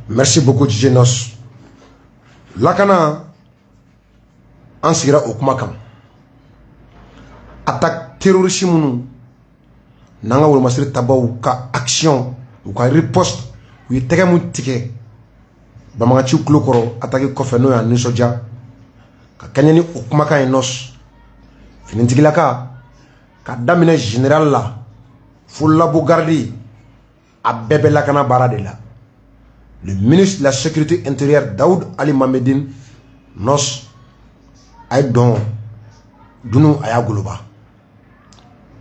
Merci beaucoup DJ Nos. Lakana an sigira o kuma kan. Attaque terroriste munu nanga wol masir tabaw ka action ou ka riposte ou tege mun tike bamanga ci kulo koro attaque ko fe no ya ni soja ka kanyani o kuma kan Nos finintigila ka damine général la fulla bu gardi a bébé Lakana bara de la. Le ministre de la Sécurité intérieure, Daoud Ali Mamedine, Nos, Aïdon, Dounou Ayagoulouba.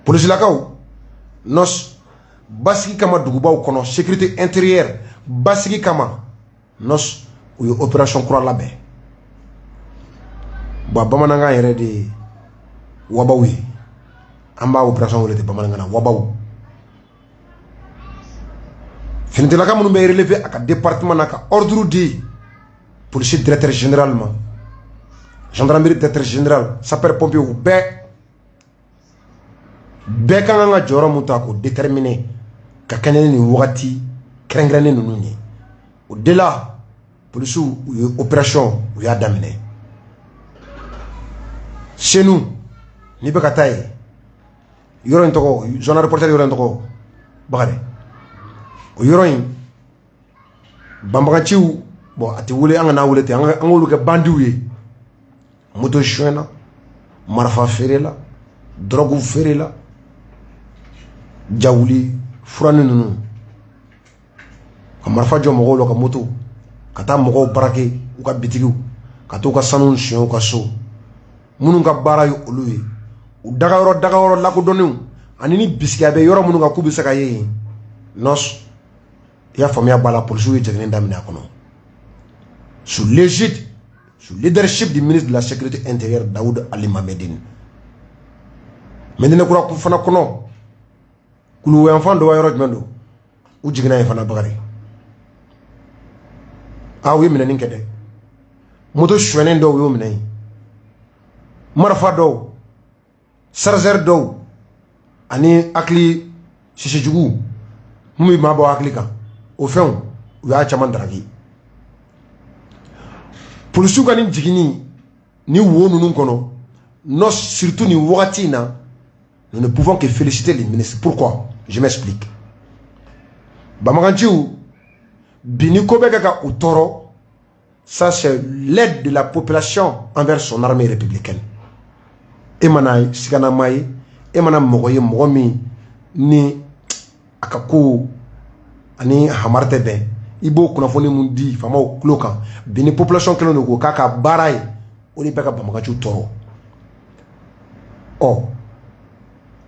Police Lakaou, Nos, Basiki Kama Dougouba Kono, Sécurité intérieure, Basiki Kama, Nos, ou opération Croix Labé. Bamananga yere de Wabaoui. Amba opération ou de Bamananga Wabaou. Finitela ka munu be relevé à département naka ordre di policier directeur général gendarmerie directeur général sapeur pompier ou be kan nga joro muta ko déterminer ka kanene ni wati krengrene nunu ni au delà police opération ou ya daminer chez nous ni be katay yoro ntoko journal reporter yoro ntoko bagare o yoroin bambagaciw bon ati wule anga na wule te anga wulu ke bandiw ye moto chouena marfa ferela drogue ferela jawuli furani nunu ka marfa jo mogo lo ka moto kata mogo barake u ka bitigiw ka to ka sanu shion ka so munun ka bara yu olu ye u daga yoro la ko donu ani ni bisikia be yoro munun ka kubi saka ye Nos ya famille bala police yi jagnen damina kono sous l'égide sous leadership du ministre de la Sécurité intérieure Daoud Ali Mamedine medina kura ku fana kono kulu enfant do wayro jmendo u jigna fana bagari wi minani kede moto chouenen do wi minani marfa do sarzer do ani akli shishijugu mumi mabo akli kan au fond où il y a chaman dragi pour ceux qui jigini ni wonu nun kono nos surtout ni watina nous ne pouvons que féliciter les ministres. Pourquoi? Je m'explique. Bamaganjiou bini kobeka ou toro, ça c'est l'aide de la population envers son armée républicaine. Emanai sikana mai emana mogoye mogomi ni akaku ani hamarte ben ibo kunafoni mundi fama o klokan bini population kelo no kaka baray oni peka bamagachu toro oh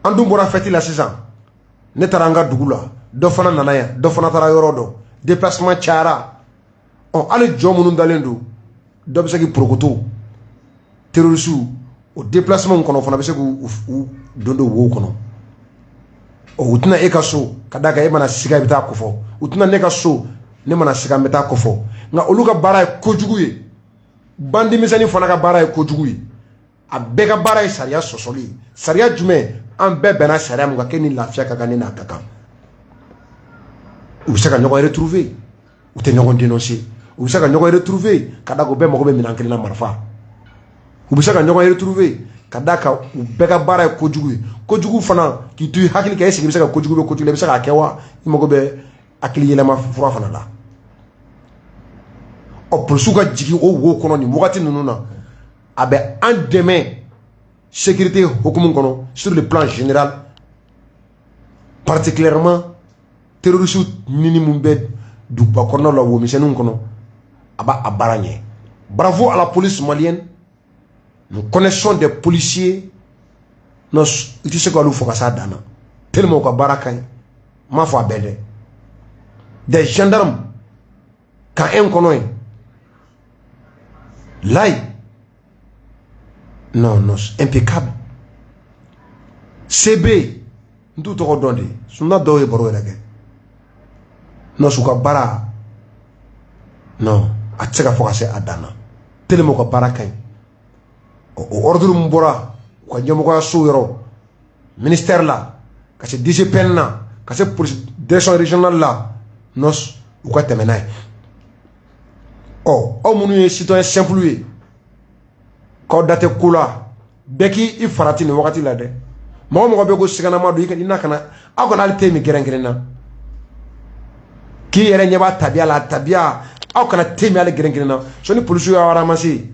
andu bora feti la 6 ans ne taranga dugula do fana nanaya do fana tara yorodo déplacement chara on ale jomunun dalendu do be segi prokoto terroriste au déplacement kono fana be segu dondo wo kono o utuna ekaso kadaka e mana siga bita kofo utuna neka so ne mana siga bita kofo nga oluga bara kojugu ye bandi misani fana ka bara kojugu ye a bega bara e sariya sosoli sariya jume an be bena sariya mun ka keni lafiya ka kanina ataka u se ka nyogo retrouver u te nyogo dénoncer u se ka nyogo retrouver kadako be mako be minankeli na marfa u se ka nyogo retrouver kadaka u bega bara kojugu fana ki tu hakili ka esi bisa ka kojugu le bisa ka kewa imogo be akili yelema fura fana la o pulsuka jigi o wo kono ni wakati nununa abe en demain sécurité hukumun kono sur le plan général particulièrement terroriste minimum be du ba kono la wo misenun kono aba abaranye. Bravo à la police malienne. Nous connaissons des policiers, nous disons que nous faisons ça dana. Tellement que barakai, ma foi belle. Des gendarmes, quand un connaît, là, non, impeccable. CB, nous te redonnons, nous n'avons pas de problème. Nous sommes bara, non, à ce qu'il faut faire à dana. Tellement que barakai. Au ordre mbora ko nyomo so yoro ministère là ka se DGPN na ka se police direction régionale là nos ou ka temenay Oh, aw minnu ye citoyen simple ye k'aw da tɛ ko la bɛɛ k'i farati nin wagati la dɛ mɔgɔ o mɔgɔ bɛ ko siganama don i na kana aw kana hali te min gɛrɛnkɛrɛn na k'i yɛrɛ ɲɛ b'a tabiya la a tabiya aw kana te min hali gɛrɛnkɛrɛn na so ni polisiw y'aw ramase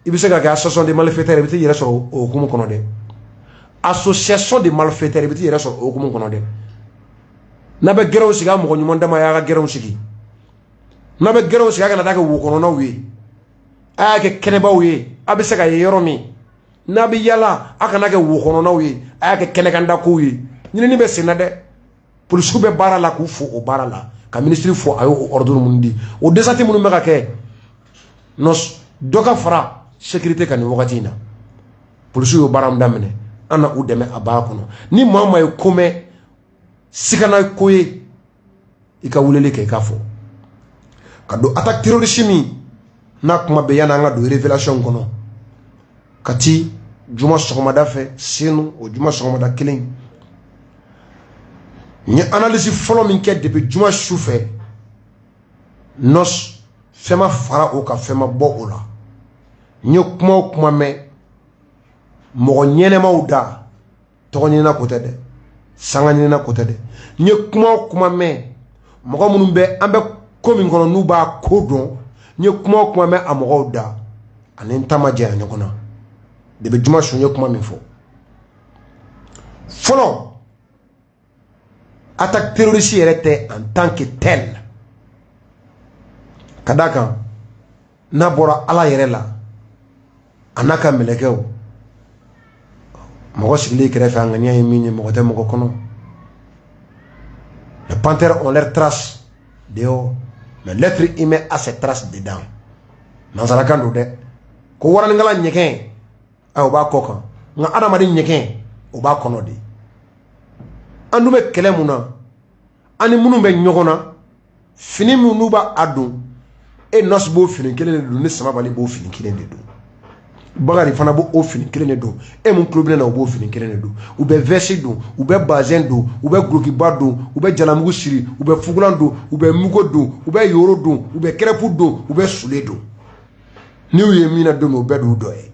i bɛ se ka kɛ association de malfaiteurs i bɛ t'i yɛrɛ sɔrɔ o hukumu kɔnɔ dɛ association de malfaiteurs i bɛ t'i yɛrɛ sɔrɔ o hukumu kɔnɔ dɛ n'a bɛ gɛrɛnw sigi a mɔgɔ ɲuman dama y'a ka gɛrɛnw sigi n'a bɛ gɛrɛnw sigi a kana taa kɛ wo kɔnɔnaw ye a y'a kɛ kɛnɛbaw ye a bɛ se ka ye yɔrɔ min n'a bɛ yala a kana kɛ wo kɔnɔnaw ye a y'a kɛ kɛnɛkandakow ye ɲinini bɛ sen na dɛ polisiw bɛ baara la k'u fo o baara la ka ministre fo a y'o ordre minnu di o desati minnu bɛ ka kɛ dɔ ka fara sécurité ka nin wagati in na polisiw y'o baara min daminɛ an na u dɛmɛ a baara kɔnɔ ni maa o maa ye ko mɛn sigana ko ye i ka weleli kɛ i k'a fɔ ka don attaque terroriste min n'a kuma bɛ yanni an ka don révélation kɔnɔ ka ti juma sɔgɔmada fɛ senu o juma sɔgɔmada kelen n ye analyse fɔlɔ min kɛ depuis juma su fɛ fɛn ma fara o kan fɛn ma bɔ o la n ye kuma o kuma mɛn mɔgɔ ɲɛnɛmaw da tɔgɔ ɲinina ko tɛ dɛ sanga ɲinina ko tɛ dɛ n ye kuma o kuma mɛn mɔgɔ minnu bɛ an bɛ ko min kɔnɔ n'u b'a ko dɔn n ye kuma o kuma mɛn a mɔgɔw da ani n ta ma janya ɲɔgɔn na depuis juma su n ye kuma min fɔ fɔlɔ attaque terroriste yɛrɛ tɛ en tant que tel ka d'a kan n'a bɔra ala yɛrɛ la a n'a ka mɛlɛkɛw mɔgɔ sigilen kɛrɛfɛ a ŋaniya ye min ye mɔgɔ tɛ mɔgɔ kɔnɔ les panthères ont leurs traces dehors mais l'être humain a ses traces dedans nansarakan don dɛ ko waranikala ɲɛgɛn o b'a kɔ kan nka adamaden ɲɛgɛn o b'a kɔnɔ de an dun bɛ kɛlɛ mun na an ni minnu bɛ ɲɔgɔn na fini min n'u b'a don e nɔsi b'o fini kelen de don ni samabali b'o fini kelen de don bakari fana b'o fini kelen de don e mun tulo bɛ na o b'o fini kelen de don u bɛ vɛsi don u bɛ bazɛn don u bɛ gulokiba don u bɛ jalamugu siri u bɛ fugulan don u bɛ mugu don u bɛ yoro don u bɛ kɛrɛfu don u bɛ sule don ni u ye min na don o bɛɛ don u dɔ ye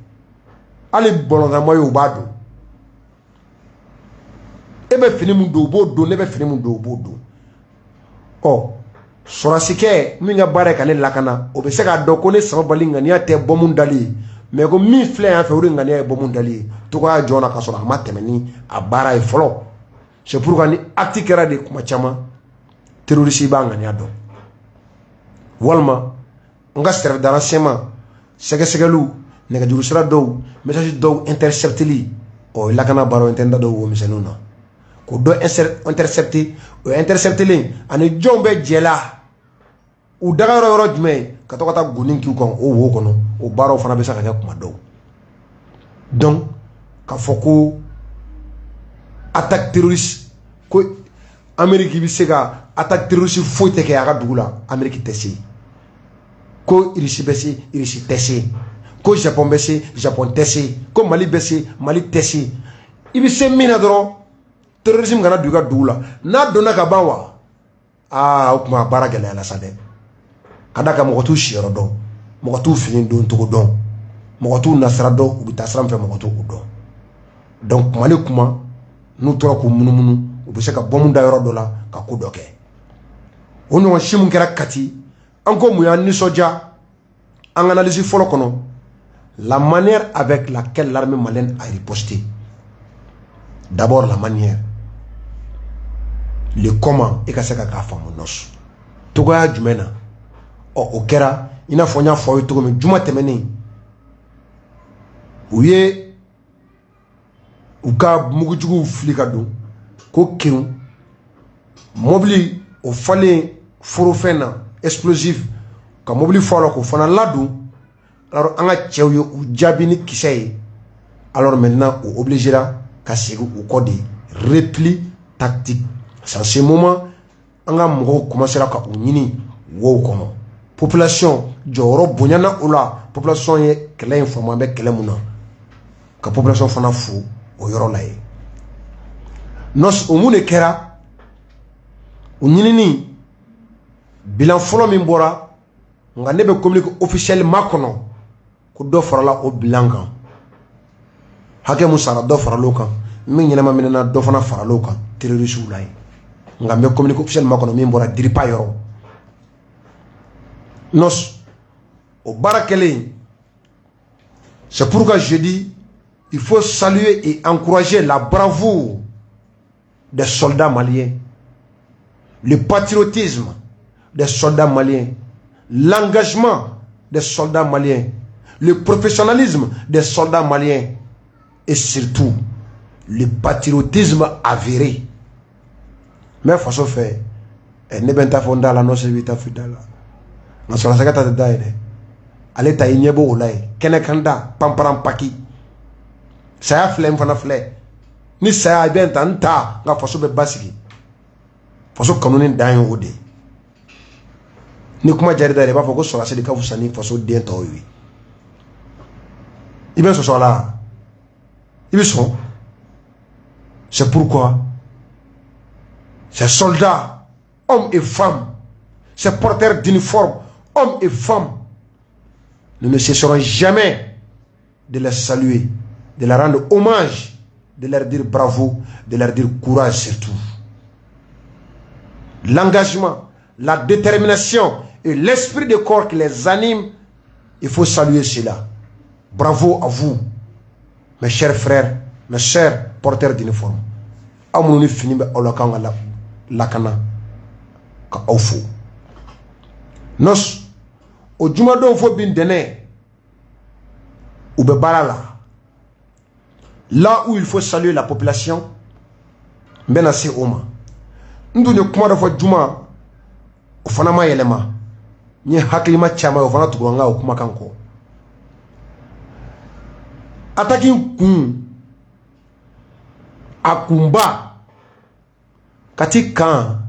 hali bɔlɔntama ye u b'a don e bɛ fini mun don u b'o don ne bɛ fini mun don u b'o don ɔ sɔrɔsikɛ min ka baara ye ka ne lakana o bɛ se k'a dɔn ko ne sababali ŋaniya tɛ bɔmun dali ye mais ko min filɛ yan fɛ o de ŋaniya ye bɔmun dali ye togoya jɔn na k'a sɔrɔ a ma tɛmɛ ni a baara ye fɔlɔ c'est pourquoi ni acte kɛra de kuma caman terroriste b'a ŋaniya dɔn walima n ka service de renseignement sɛgɛsɛgɛliw nɛgɛjuru sira dɔw message dɔw intercepteli o ye lakana baaraw n tɛ n da dɔw wo misɛnninw na ko dɔ intercepté o ye interceptelen ani jɔnw bɛ jɛla u daga yɔrɔ jumɛn ka to ka taa goni k'u kan o wo kɔnɔ o baaraw fana bɛ se ka kɛ kuma dɔw donc k'a fɔ ko attaque terroriste ko Amérique bɛ se ka attaque terroriste foyi tɛ kɛ a ka dugu la Amérique tɛ se ko Russie bɛ se Russie tɛ se ko Japon bɛ se Japon tɛ se ko Mali bɛ se Mali tɛ se i bɛ se min na dɔrɔn terrorisme kana don i ka dugu la n'a donna ka ban wa o tuma a baara gɛlɛyala sa dɛ ka d'a kan mɔgɔ t'u siyɔrɔ dɔn mɔgɔ t'u fini don cogo dɔn mɔgɔ t'u nasira dɔn u bɛ taa sira min fɛ mɔgɔ t'u dɔn donc kuma ni kuma n'u tora k'u munumunu u bɛ se ka bɔmu da yɔrɔ dɔ la ka ko dɔ kɛ o ɲɔgɔn si min kɛra Kati an ko mun y'an nisɔndiya an ka analyse fɔlɔ kɔnɔ la manière avec laquelle l'armée malienne a riposté d'abord la manière le comment e ka se ka k'a faamu nɔs togoya jumɛn na o kɛra i n'a fɔ n y'a fɔ aw ye cogo min juma tɛmɛnen u ye u ka mugujuguw fili ka don ko kirun mobili o falen forofɛn na explosif ka mobili fɔ a la k'o fana ladon alors an ka cɛw ye u jaabi ni kisɛ ye alors maintenant o obligera ka segin u kɔ de repli tactique en ce moment an ka mɔgɔw commencera ka u ɲini wow kɔnɔ population jɔyɔrɔ bonyana o la population ye kɛlɛ in faamu an bɛ kɛlɛ mun na ka population fana fo o yɔrɔ la ye o mun de kɛra o ɲinini bilan fɔlɔ min bɔra nga ne be communiquer officiellement kono ko do farala o bilan kan hake musara do faralo kan min ñenema minena do fana faralo kan terroriste ulay nga me communiquer officiellement kono min bora diripa yoro nos au barakele. C'est pourquoi je dis il faut saluer et encourager la bravoure des soldats maliens, le patriotisme des soldats maliens, l'engagement des soldats maliens, le professionnalisme des soldats maliens et surtout le patriotisme avéré. Mais façon fait, ne benta fonda la no se vita fidala. Na sola sakata de daide. Ale ta inyebo olay. Kene kanda pamparam paki. Saya flem fana fle. Ni saya benta nta nga façon be basiki. Façon kanuni dan ode. Ni kuma jari daide ba foko sola se de ka fusani façon den to wi. Iben so sola. Ils sont. C'est pourquoi ces soldats, hommes et femmes, ces porteurs d'uniforme, hommes et femmes, nous ne cesserons jamais de les saluer, de leur rendre hommage, de leur dire bravo, de leur dire courage surtout. L'engagement, la détermination et l'esprit de corps qui les anime, il faut saluer cela. Bravo à vous, mes chers frères, mes chers porteurs d'uniforme. Amouni fini be olokanga lakana ka awfo. Nos o juma do fo bin dene ou be barala. Là où il faut saluer la population, ben assez oma. Ndu ne kuma da fo juma o fana ma yelema. Ni haklima chama o fana tugonga o kuma kanko. Attacking kun akumba kati kan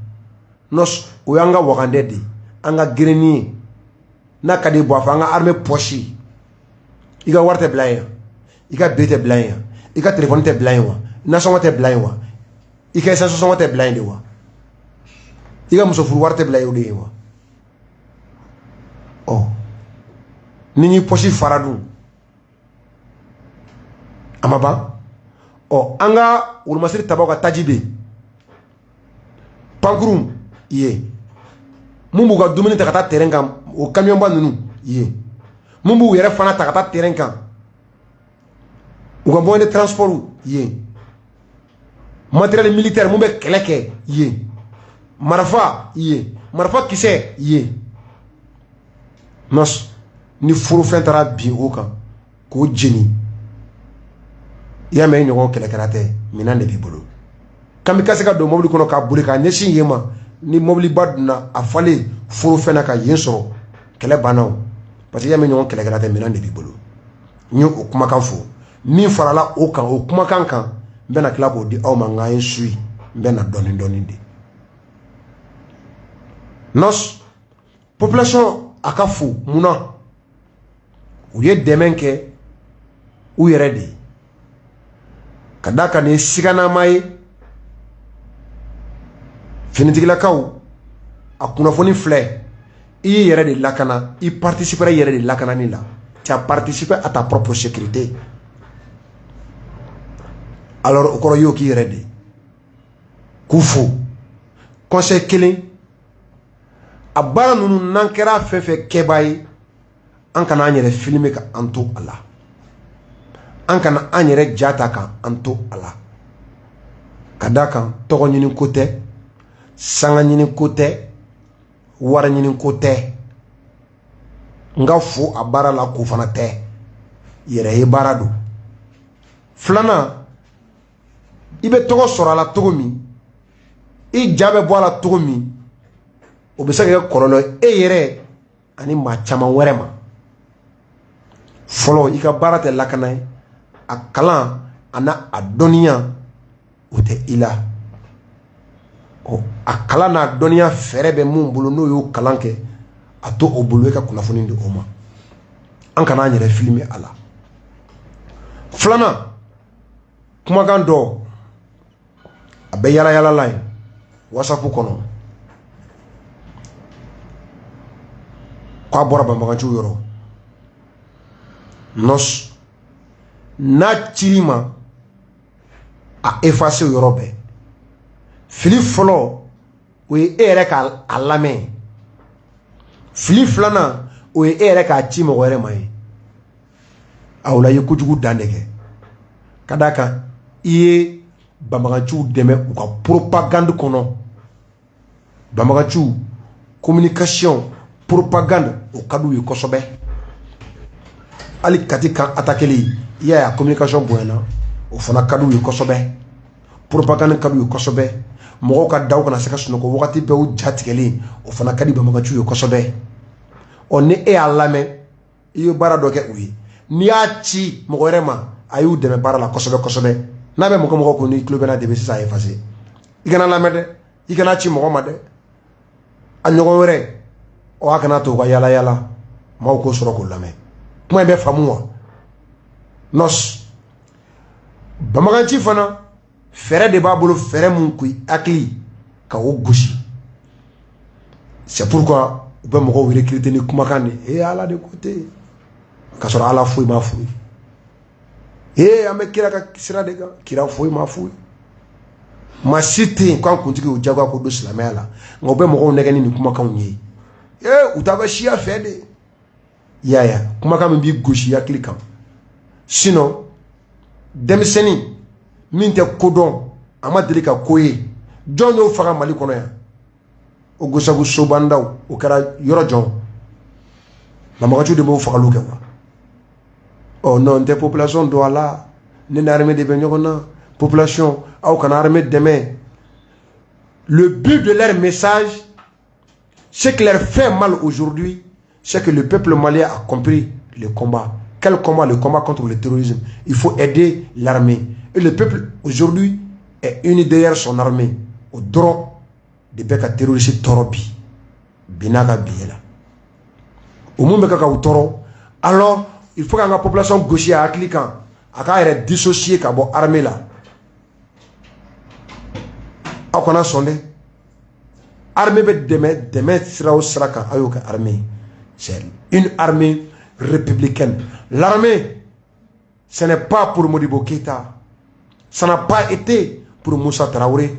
nos oyanga wakandedi anga greni na kadi bo anga armée pochi iga warte blaya iga bete blaya iga téléphone te blaya wa na songa te blaya wa iga essence songa te blaya de wa iga muso furu warte blaya de wa oh nini pochi faradu amaba oh anga ulmasiri tabaga tajibe pankurum ye mumbu ga dumuni ta kata terrain kan o camion ba nunu ye mumbu yere fana ta kata terrain kan o ga bon de transport ye matériel militaire mumbe keleke ye marafa ye marafa kise ye nos ni furu fentara bi o kan ko jeni ya me ñogo kele karate minan de bi bolo kamikaze ka do mobili kono ka buri ka nyesin yema ni mobili baduna afale furu fena ka yensoro kele banaw parce que ya me ñogo kele karate minan de bi bolo ñu o kuma kan fo min farala o kan o kuma kan kan bena kila ko di aw ma ngayen sui bena doni de nos population akafu muna u ye demenke u yere de kadaka ni sigana mai finitigilakaw a kunnafoni filɛ i yɛrɛ de lakana i participer yɛrɛ de lakanani la tu as participé à ta propre sécurité alors o kɔrɔ y'o k'i yɛrɛ de k'u fo conseil kelen a baara ninnu n'an kɛra fɛn fɛn kɛbaa ye an kana an yɛrɛ filmer ka an to a la an kana an yɛrɛ jata kan an to a la ka da kan tɔgɔ ɲini ko tɛ sanga ɲini ko tɛ wari ɲini ko tɛ n ka fo a baara la ko fana tɛ yɛrɛ ye baara don filanan i bɛ tɔgɔ sɔrɔ a la cogo min i ja bɛ bɔ a la cogo min o bɛ se ka kɛ kɔlɔlɔ e yɛrɛ ani maa caman wɛrɛ ma fɔlɔ i ka baara tɛ lakana ye a kalan ana a dɔnniya o tɛ i la a kalan n'a dɔnniya fɛrɛ bɛ mun bolo n'o y'o kalan kɛ a to o bolo e ka kunnafoni di o ma an kana an yɛrɛ filmer a la filanan kumakan dɔ a bɛ yala yala la ye WhatsApp kɔnɔ Kwa bora bambaganchu yoro. Nos na chirima a effacé yoro be. Fili folo we ere ka alame. Fili flana we ere ka chimo were mai. Awla yekujugu dandeke. Kadaka iye bambaganchu deme ou ka propagande kono. Bambaganchu communication propagande au kadou yi kosobe. Ali kati kan atakeli ya communication buena o fana kadou yi kosobe. Propagande kadou yi kosobe. Mogo ka daw kana seka sunoko wakati be o jatikeli o fana kadi bambaganchu yi kosobe. On ne e alame iyo bara doke uyi. Ni a ci mogo rema ayu deme bara la kosobe. Na be mogo ko ni klubena de be sa effacer. Igana lamede, igana ci mogo made. Anyogo were o akana to ka yala maw ko soro ko lame kuma be famuwa nos bamaganci fana fere de babulu fere mun kui akli ka o gosi c'est pourquoi be mo ko recruter ni kuma kan e ala de côté ka soro ala fui ma fui e ame kira ka sira de ga kira fui ma fui ma cité quand kuntigi o jaga ko do islamela ngobe mo ko negani ni kuma kan yi utaba shia fede yaya kuma kama bi goshi ya klika sinon demiseni minte kodon amadelika koye jon yo faga mali kono ya o gosagu sobandaw o kara yoro jon la magachu de mo faga luke wa oh non des populations do ala ne armée de benyona population au kana armée demain le but de leur message. Ce qui leur fait mal aujourd'hui, c'est que le peuple malien a compris le combat. Quel combat? Le combat contre le terrorisme. Il faut aider l'armée. Et le peuple aujourd'hui est uni derrière son armée. Au droit de beka terroriste torobi. Binaga biela. Au monde beka ou toro. Alors, il faut que la population gauchère a cliquant. A être dissocié ka bo armée là. A qu'on a sondé. Armée demain sera au Sraka Ayoka armée. C'est une armée républicaine. L'armée, ce n'est pas pour Modibo Keïta. Ça n'a pas été pour Moussa Traoré,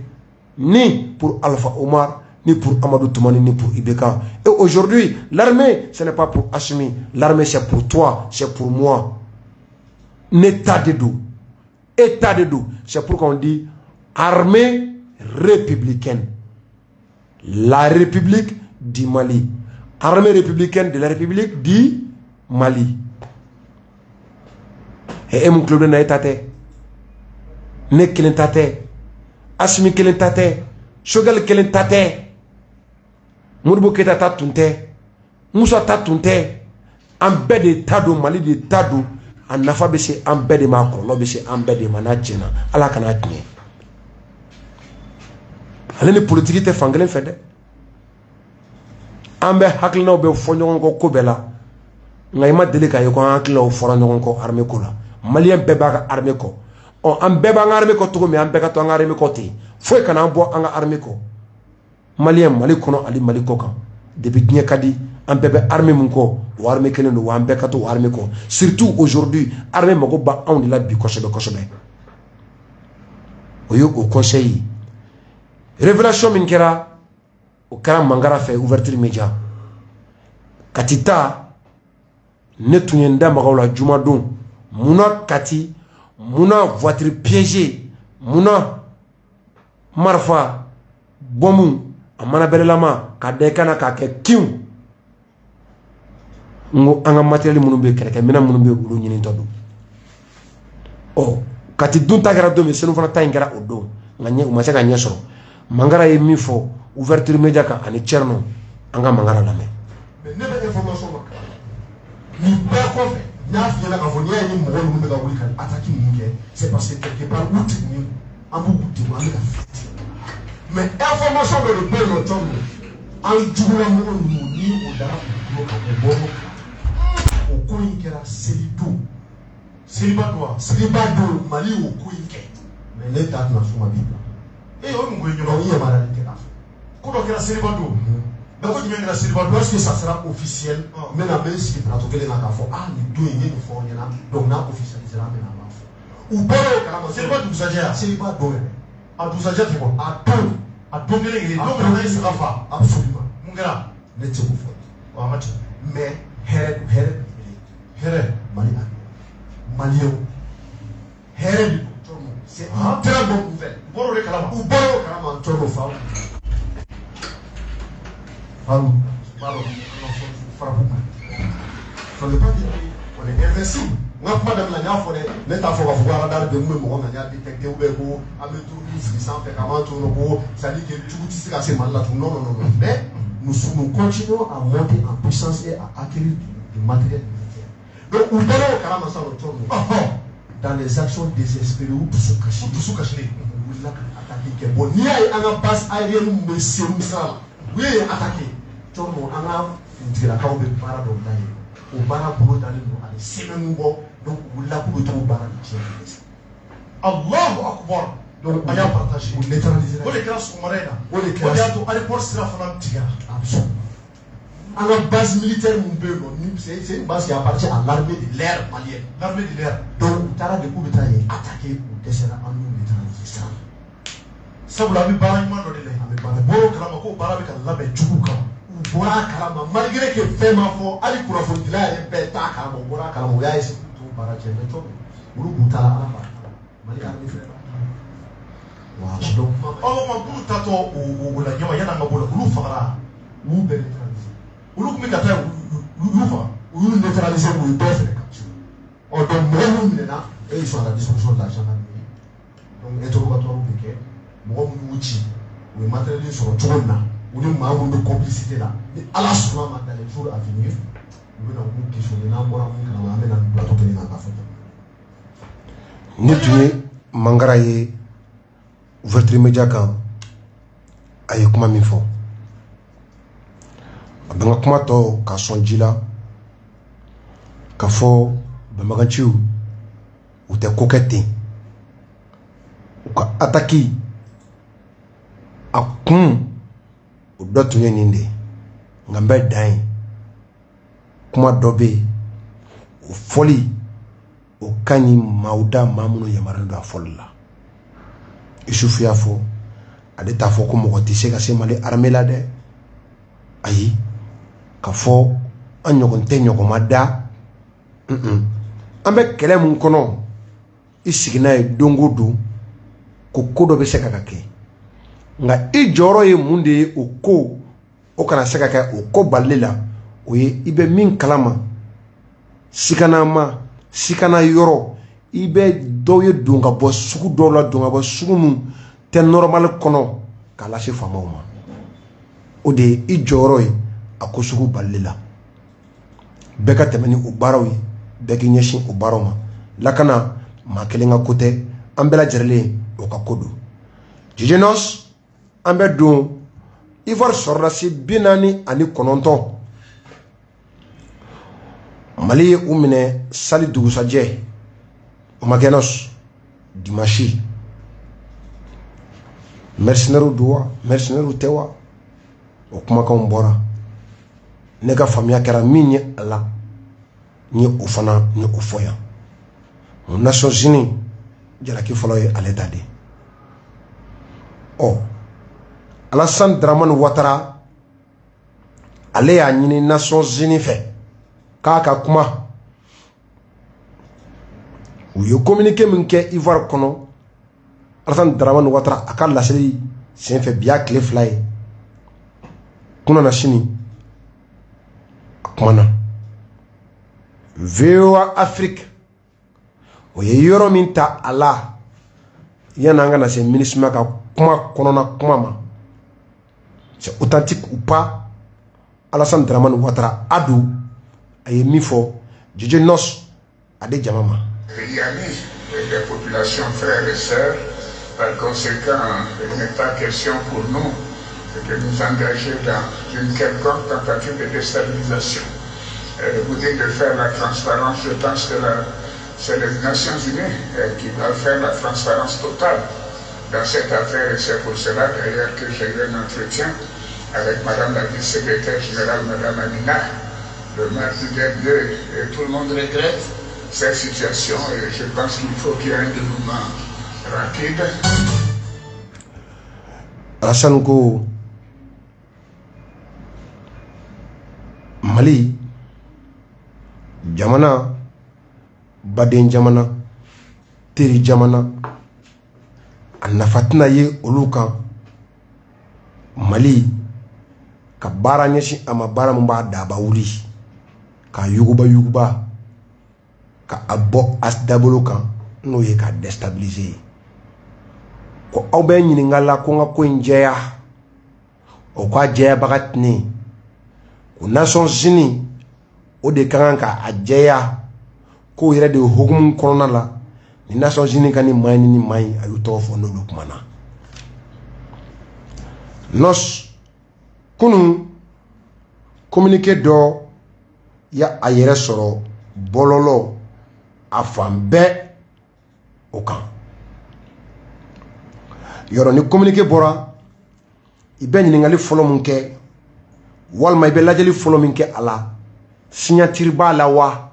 ni pour Alpha Omar, ni pour Amadou Toumani, ni pour Ibeka. Et aujourd'hui, l'armée, ce n'est pas pour Assimi. L'armée, c'est pour toi, c'est pour moi. État de dos. État de dos. C'est pour qu'on dit armée républicaine. La République du Mali. Armée républicaine de la République du Mali. Et mon club n'a été ne kelentate. Asmi kelentate. Shogal kelentate. Modibo Keïta ta tunte. Moussa ta tunte. En bed de tado Mali de tado. En nafa bese en bed de ma kolo bese en bed de manachena. Ala kana tne. Ale ni politique te fangelen fede ambe haklina be fonyon ko kobela ngai ma deli ka yeko hakla o foranyon ko armée ko la malien be ba ka armée ko on ambe ba armée ko to mi ambe ka to armée ko ti foi kana bo anga armée ko malien mali kono ali mali ko kan depuis gne kadi ambe be armée mun ko o armée kelen do ambe ka to armée ko surtout aujourd'hui armée mako ba on la bi ko sobe o yo ko conseil. Révélation minkera au karam mangara fait ouverture média katita netunyenda magawla jumadon muna kati muna voiture piégée muna marfa bomu amana belelama kadekana ka ke kiw ngo anga matériel munu be kere mena munu be bulu nyini todo oh kati dunta gara do me senu fana tangera odo nganye umase ka nyesoro mangara ye mi fo ouverture média ka ani tcherno anga mangara la me ne be information ba ni ba ko fe na fi na ka fo ni ni mo wonu be ka wuli kan attaque ni ke c'est parce que quelque part où tu ni ambu buti mo anga mais information be le père no tom an jugula mo ni o dara ko ka bo o ko inkera célibado mali o ko inke mais l'état na suma bi. Et on nous voyons y a malade qui a fait. Comment que la célibataire Lorsque ça sera officiel, maintenant, même si le plateau est là, nous deux, il y a une forme, donc on officialisera maintenant. Ou bon, c'est pas tout ça, c'est pas bon. À tout ça, c'est quoi? À tout, il sera pas. Absolument. Mon gars, mettez vous fort. Mais, Malien, c'est une très bonne nouvelle. Ou bon, carrément, Toro Fao. On n'est pas dit, on est invincible. Madame la dernière fois, métaphore à voir dans le monde, on a détecté au bégo, à me tourner, sans faire comment tourner, ça dit que tout ce qui est mal là, non. Mais nous continuons à monter en puissance et à acquérir du matériel militaire. Donc, on peut carrément ça retourne dans les actions désespérées ou pour se cacher. Pour se cacher. On attaquer. Bon, il y a une base aérienne, mais c'est ça. Oui, attaquer. Tout le monde, on a dit la cause de Paradon. Au bara pour d'aller nous c'est même bon donc vous la pour trouver bara de Allahu Akbar donc on a partagé on neutraliser on les classes au marina on les classes on a aéroport sera fanam tiga absolument à la base militaire c'est une base qui appartient à l'armée de l'air malienne l'armée de l'air donc tara de coup de taille attaquer ou descendre en nous neutraliser ça ça vous l'avez bara man do de lay bara boro kala ko bara be kala be jugu ka Bora Kalama, malgré que fait ma foi, Ali Kurafondila et Beta Kalama, Bora Kalama, Yaïs, tout Baraché, Uru Boutala, Mali Army Frère. Donc, oh, ma boule tato ou la Yama Bola, Loufara, ou neutraliser. Ou Mikata, Loufa, ou neutraliser ou deux capture. On donne moins là, et ils sont à la disposition de l'argent. Donc, interrogatoire au Béquet, moi, Mouchi, ou les matériels sur le tournant. Ou les membres de complicité là. Mais à la souvent, dans les jours à venir, nous allons nous questionner dans le plateau de la faute. Nous tenons Mangaraye, ouverture média quand aye kuma min fɔ a bɛ n ka kuma tɔ ka sɔn ji la ka fɔ banbaganciw u tɛ ko kɛ ten u ka ataki a kun o dɔ tun ye nin de nka n bɛ dan ye kuma dɔ bɛ yen o fɔli o ka ɲi maaw da maa minnu yamaruyalen don a fɔli la Isufu y'a fɔ ale t'a fɔ ko mɔgɔ tɛ se ka se Mali armée la dɛ ayi ka fɔ an ɲɔgɔn tɛ ɲɔgɔn ma da an bɛ kɛlɛ mun kɔnɔ i sigi n'a ye don o don ko ko dɔ bɛ se ka kɛ nka i jɔyɔrɔ ye mun de ye o ko o kana se ka kɛ o ko balili la o ye i bɛ min kalama sikanama sikana yɔrɔ i bɛ dɔw ye don ka bɔ sugu dɔw la don ka bɔ sugu min tɛ normal kɔnɔ k'a lase faamaw ma o de ye i jɔyɔrɔ ye a ko sugu balili la bɛɛ ka tɛmɛ ni o baaraw ye bɛɛ k'i ɲɛsin o baaraw ma lakana maa kelen ka ko tɛ an bɛɛ lajɛlen o ka ko don Jijenos an bɛ don Ivoire sɔrɔdasi 49 Mali ye u minɛ sali dugusajɛ o ma kɛ dimanche mercenaires don wa mercenaires tɛ wa o kumakanw bɔra ne ka faamuya kɛra min ye a la n ye o fana n ye o fɔ yan Nations Unies jalaki fɔlɔ ye ale ta de ɔ Alassane Dramane Ouattara ale y'a ɲini Nations Unies fɛ k'a ka kuma u ye communiqué min kɛ Ivoire kɔnɔ Alassane Dramane Ouattara a ka laseli senfɛ bi y'a tile 2 ye kuna na sini a kumana VOA Afrique o ye yɔrɔ min ta a la yanni an ka na se MINUSMA ka kuma kɔnɔna kuma ma c'est authentique ou pas Alassane Dramane Ouattara a don a ye min fɔ Jijenos a di jama ma. Pays amis et des populations frères et sœurs, par conséquent, il n'est pas question pour nous de nous engager dans une quelconque tentative de déstabilisation. Vous dites de faire la transparence, je pense que c'est les Nations Unies qui doivent faire la transparence totale dans cette affaire et c'est pour cela d'ailleurs que j'ai eu un entretien avec Madame la vice-secrétaire générale, Madame Amina, le mardi dernier, et tout le monde regrette cette situation et je pense qu'il faut qu'il y ait un dénouement rapide. Alassane ko Mali jamana baden jamana teri jamana a nafa tɛna ye olu kan Mali ka baara ɲɛsin a ma baara min b'a daba wuli ka yuguba ka a bɔ a dabolo kan n'o ye ka déstabiliser ko aw bɛ ɲininka la ko n ka ko in jɛya o ka jɛyabaga tɛ ne ko Nations Unies o de ka kan ka a jɛya ko yɛrɛ de hukumu kɔnɔna la ni Nations Unies ka ni maa ni maa in a y'u tɔgɔ fɔ n'olu kuma na kunun communiqué dɔ ya a yɛrɛ sɔrɔ bɔlɔlɔ a fan bɛɛ o kan yɔrɔ ni communiqué bɔra i bɛ ɲininkali fɔlɔ min kɛ walima i bɛ lajɛli fɔlɔ min kɛ a la signature b'a la wa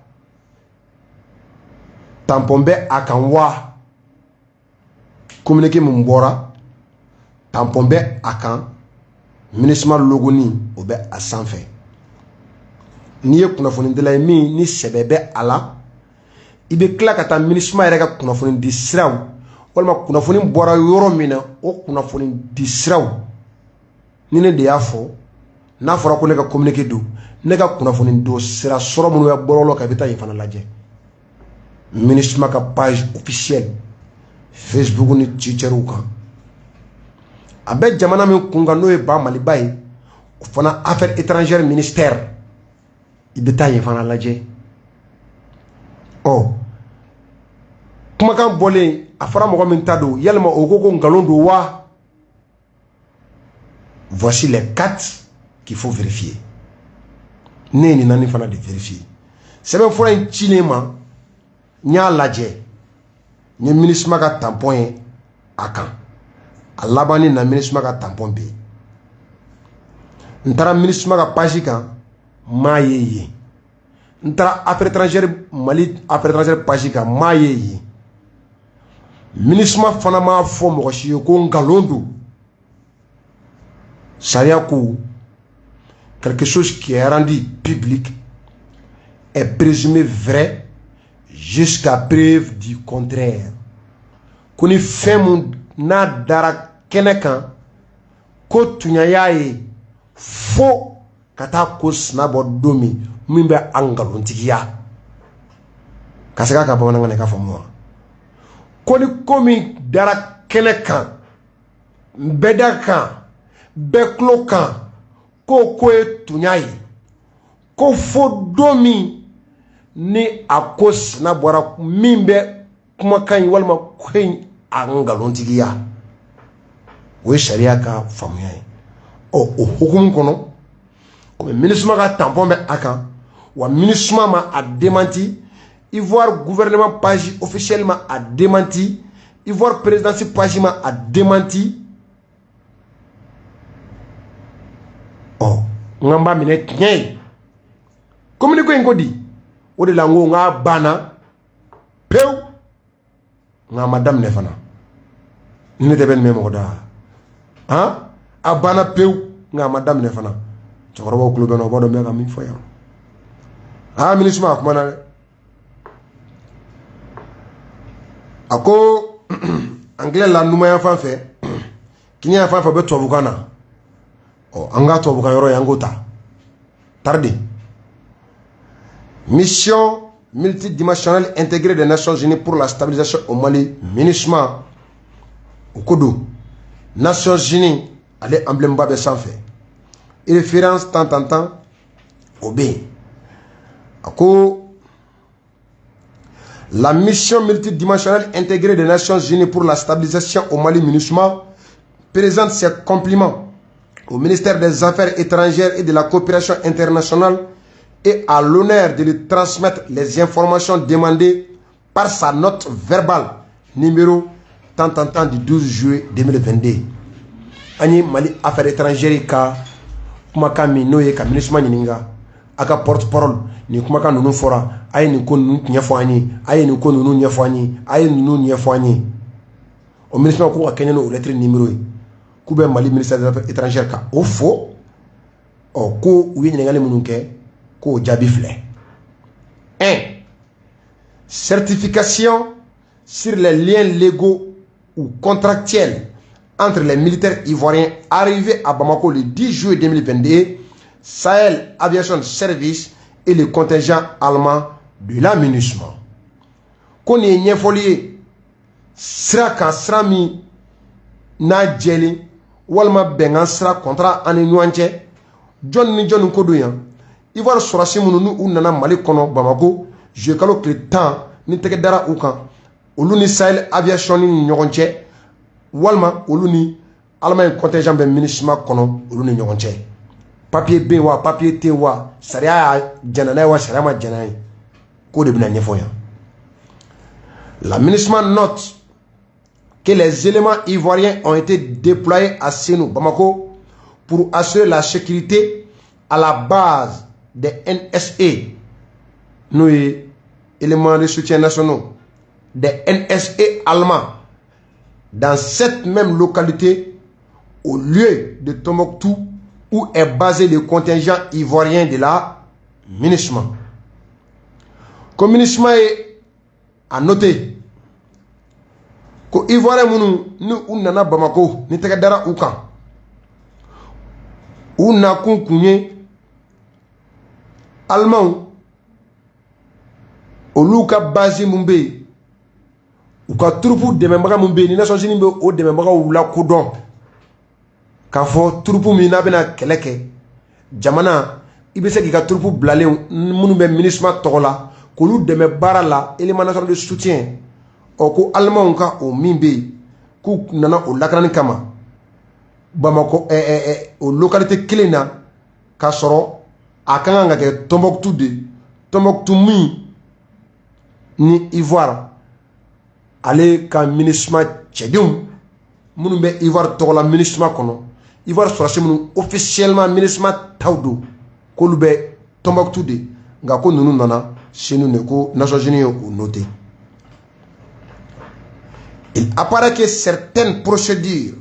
tampon bɛ a kan wa communiqué min bɔra tampon bɛ a kan MINUSMA logoni o bɛ a sanfɛ n'i ye kunnafoni dila ye min ni sɛbɛ bɛ a la i bɛ tila ka taa MINUSMA yɛrɛ ka kunnafoni di siraw walima kunnafoni bɔra yɔrɔ min na o kunnafoni di siraw ni ne de y'a fɔ n'a fɔra ko ne ka communiqué don ne ka kunnafoni don sira sɔrɔ minnu bɛ bɔlɔlɔ kan i bɛ taa yen fana lajɛ MINUSMA ka page officielle Facebook ni Twitter kan a bɛ jamana min kun kan n'o ye ba Maliba ye o fana affaires étrangères ministère i bɛ taa yen fana lajɛ kumakan bɔlen a fɔra mɔgɔ min ta don yalima o ko ko nkalon don wa voici les 4 qu'il faut vérifier ne ye nin naani fana de vérifier sɛbɛnfura in cilen ma n y'a lajɛ n ye MINUSMA ka tampon ye a kan a labanni na MINUSMA ka tampon bɛ yen n taara MINUSMA ka page kan m'a ye yen n taara affaires étrangères Mali affaires étrangères page kan m'a ye yen MINUSMA fana m'a fɔ mɔgɔ si ye ko nkalon don sariya ko quelque chose qui est rendu public est présumé vrai jusqu'à preuve du contraire ko ni fɛn mun n'a dara kɛnɛ kan ko tuɲa y'a ye fo ka taa ko sina bɔ don min bɛ a nkalontigiya ka segin a ka bamanankan na i k'a faamu wa ko ni ko min dara kɛnɛ kan bɛɛ da kan bɛɛ tulo kan ko ko ye tuɲa ye ko fo don min ni a ko sina bɔra min bɛ kumakan in walima ko in a nkalontigiya o ye sariya ka faamuya ye o hukumu kɔnɔ komi MINUSMA ka tampon bɛ a kan wa MINUSMA ma a démenti Ivoire gouvernement page officielle ma a démenti Ivoire présidence page ma a démenti n b'a minɛ tiɲɛ ye communiqué in ko di o de la n ko n k'a banna pewu nka a ma daminɛ fana ni ne tɛ bɛ nin mɛn mɔgɔ da a banna pewu nka a ma daminɛ fana cɛkɔrɔbaw tulo bɛ na o b'a dɔn n bɛ ka min fɔ yan MINUSMA a kumana dɛ a ko anglais la numaya fan fɛ kiniya fan fɛ bɛ tubabukan na an ka tubabukan yɔrɔ ye an k'o ta tarde mission multidimensionnelle intégrée des Nations Unies pour la stabilisation au Mali MINUSMA o ko don Nations Unies ale emblème ba bɛ sanfɛ référence tant o bɛ yen a ko la mission multidimensionnelle intégrée des Nations Unies pour la stabilisation au Mali MINUSMA présente ses compliments au ministère des Affaires étrangères et de la coopération internationale et à l'honneur de lui transmettre les informations demandées par sa note verbale numéro tant du 12 juillet 2022. Ani Mali Affaires étrangères ka kumakan min n'o ye ka MINUSMA ɲininka a ka porte-parole nin kumakan ninnu fɔra a ye nin ko ninnu ɲɛfɔ an ye a ye nin ko ninnu ɲɛfɔ an ye a ye ninnu ɲɛfɔ an ye o MINUSMA ko ka kɛɲɛ n'o lettre numéro ye k'u bɛ Mali ministère des affaires étrangères ka o fo ko u ye ɲininkali minnu kɛ k'o jaabi filɛ 1. Certification sur les liens légaux ou contractuels entre les militaires ivoiriens arrivés à Bamako le 10 juillet 2022, Sahel Aviation Service et le contingent allemand de la MINUSMA. Qu'on y ait folie, sera sera mi na jeli, walma bengan sera contrat en nuance, John ni John Kodoyan, Ivoire sera si mounou ou nana Mali kono Bamako, je calo que le temps ni teke dara ou kan, ou l'uni Sahel Aviation ni nyoronche, walma oluni Allemagne contingent be MINUSMA kono oluni ɲɔgɔn papier be wa papier te wa sariya janana wa sariya ma janana ko de bina ɲɛfɔ yan. La MINUSMA note que les éléments ivoiriens ont été déployés à Sénou, Bamako, pour assurer la sécurité à la base des NSA, nous éléments de soutien nationaux, des NSA allemands, dans cette même localité, au lieu de Tombouctou, où est basé le contingent ivoirien de la MINUSMA. Comme MINUSMA a noté que Ivoirien nous nana Bamako, ni teke dara ou kan, ou na kun kunye allemand, ou luka basi mumbe, ou ka troupe de membaga mumbe, ni Nations Unies o de membaga ou la kodon, k'a fɔ troupe min n'a bɛna kɛlɛ kɛ jamana i bɛ se k'i ka troupe bilalen minnu bɛ MINUSMA tɔgɔ la k'olu dɛmɛ baara la élément national de soutien ko Allemand ka o min bɛ yen k'u nana o lakanani kama Bamako o localité kelen na k'a sɔrɔ a ka kan ka kɛ Tombouctou de Tombouctou min ni Ivoire ale ka MINUSMA cɛdenw minnu bɛ Ivoire tɔgɔ la MINUSMA kɔnɔ Ivoire sɔrɔsi minnu officiellement MINUSMA taw do k'olu bɛ Tombouctou de nka ko ninnu nana Sénou ne ko Nations Unies y'o noté. Il apparaît que certaines procédures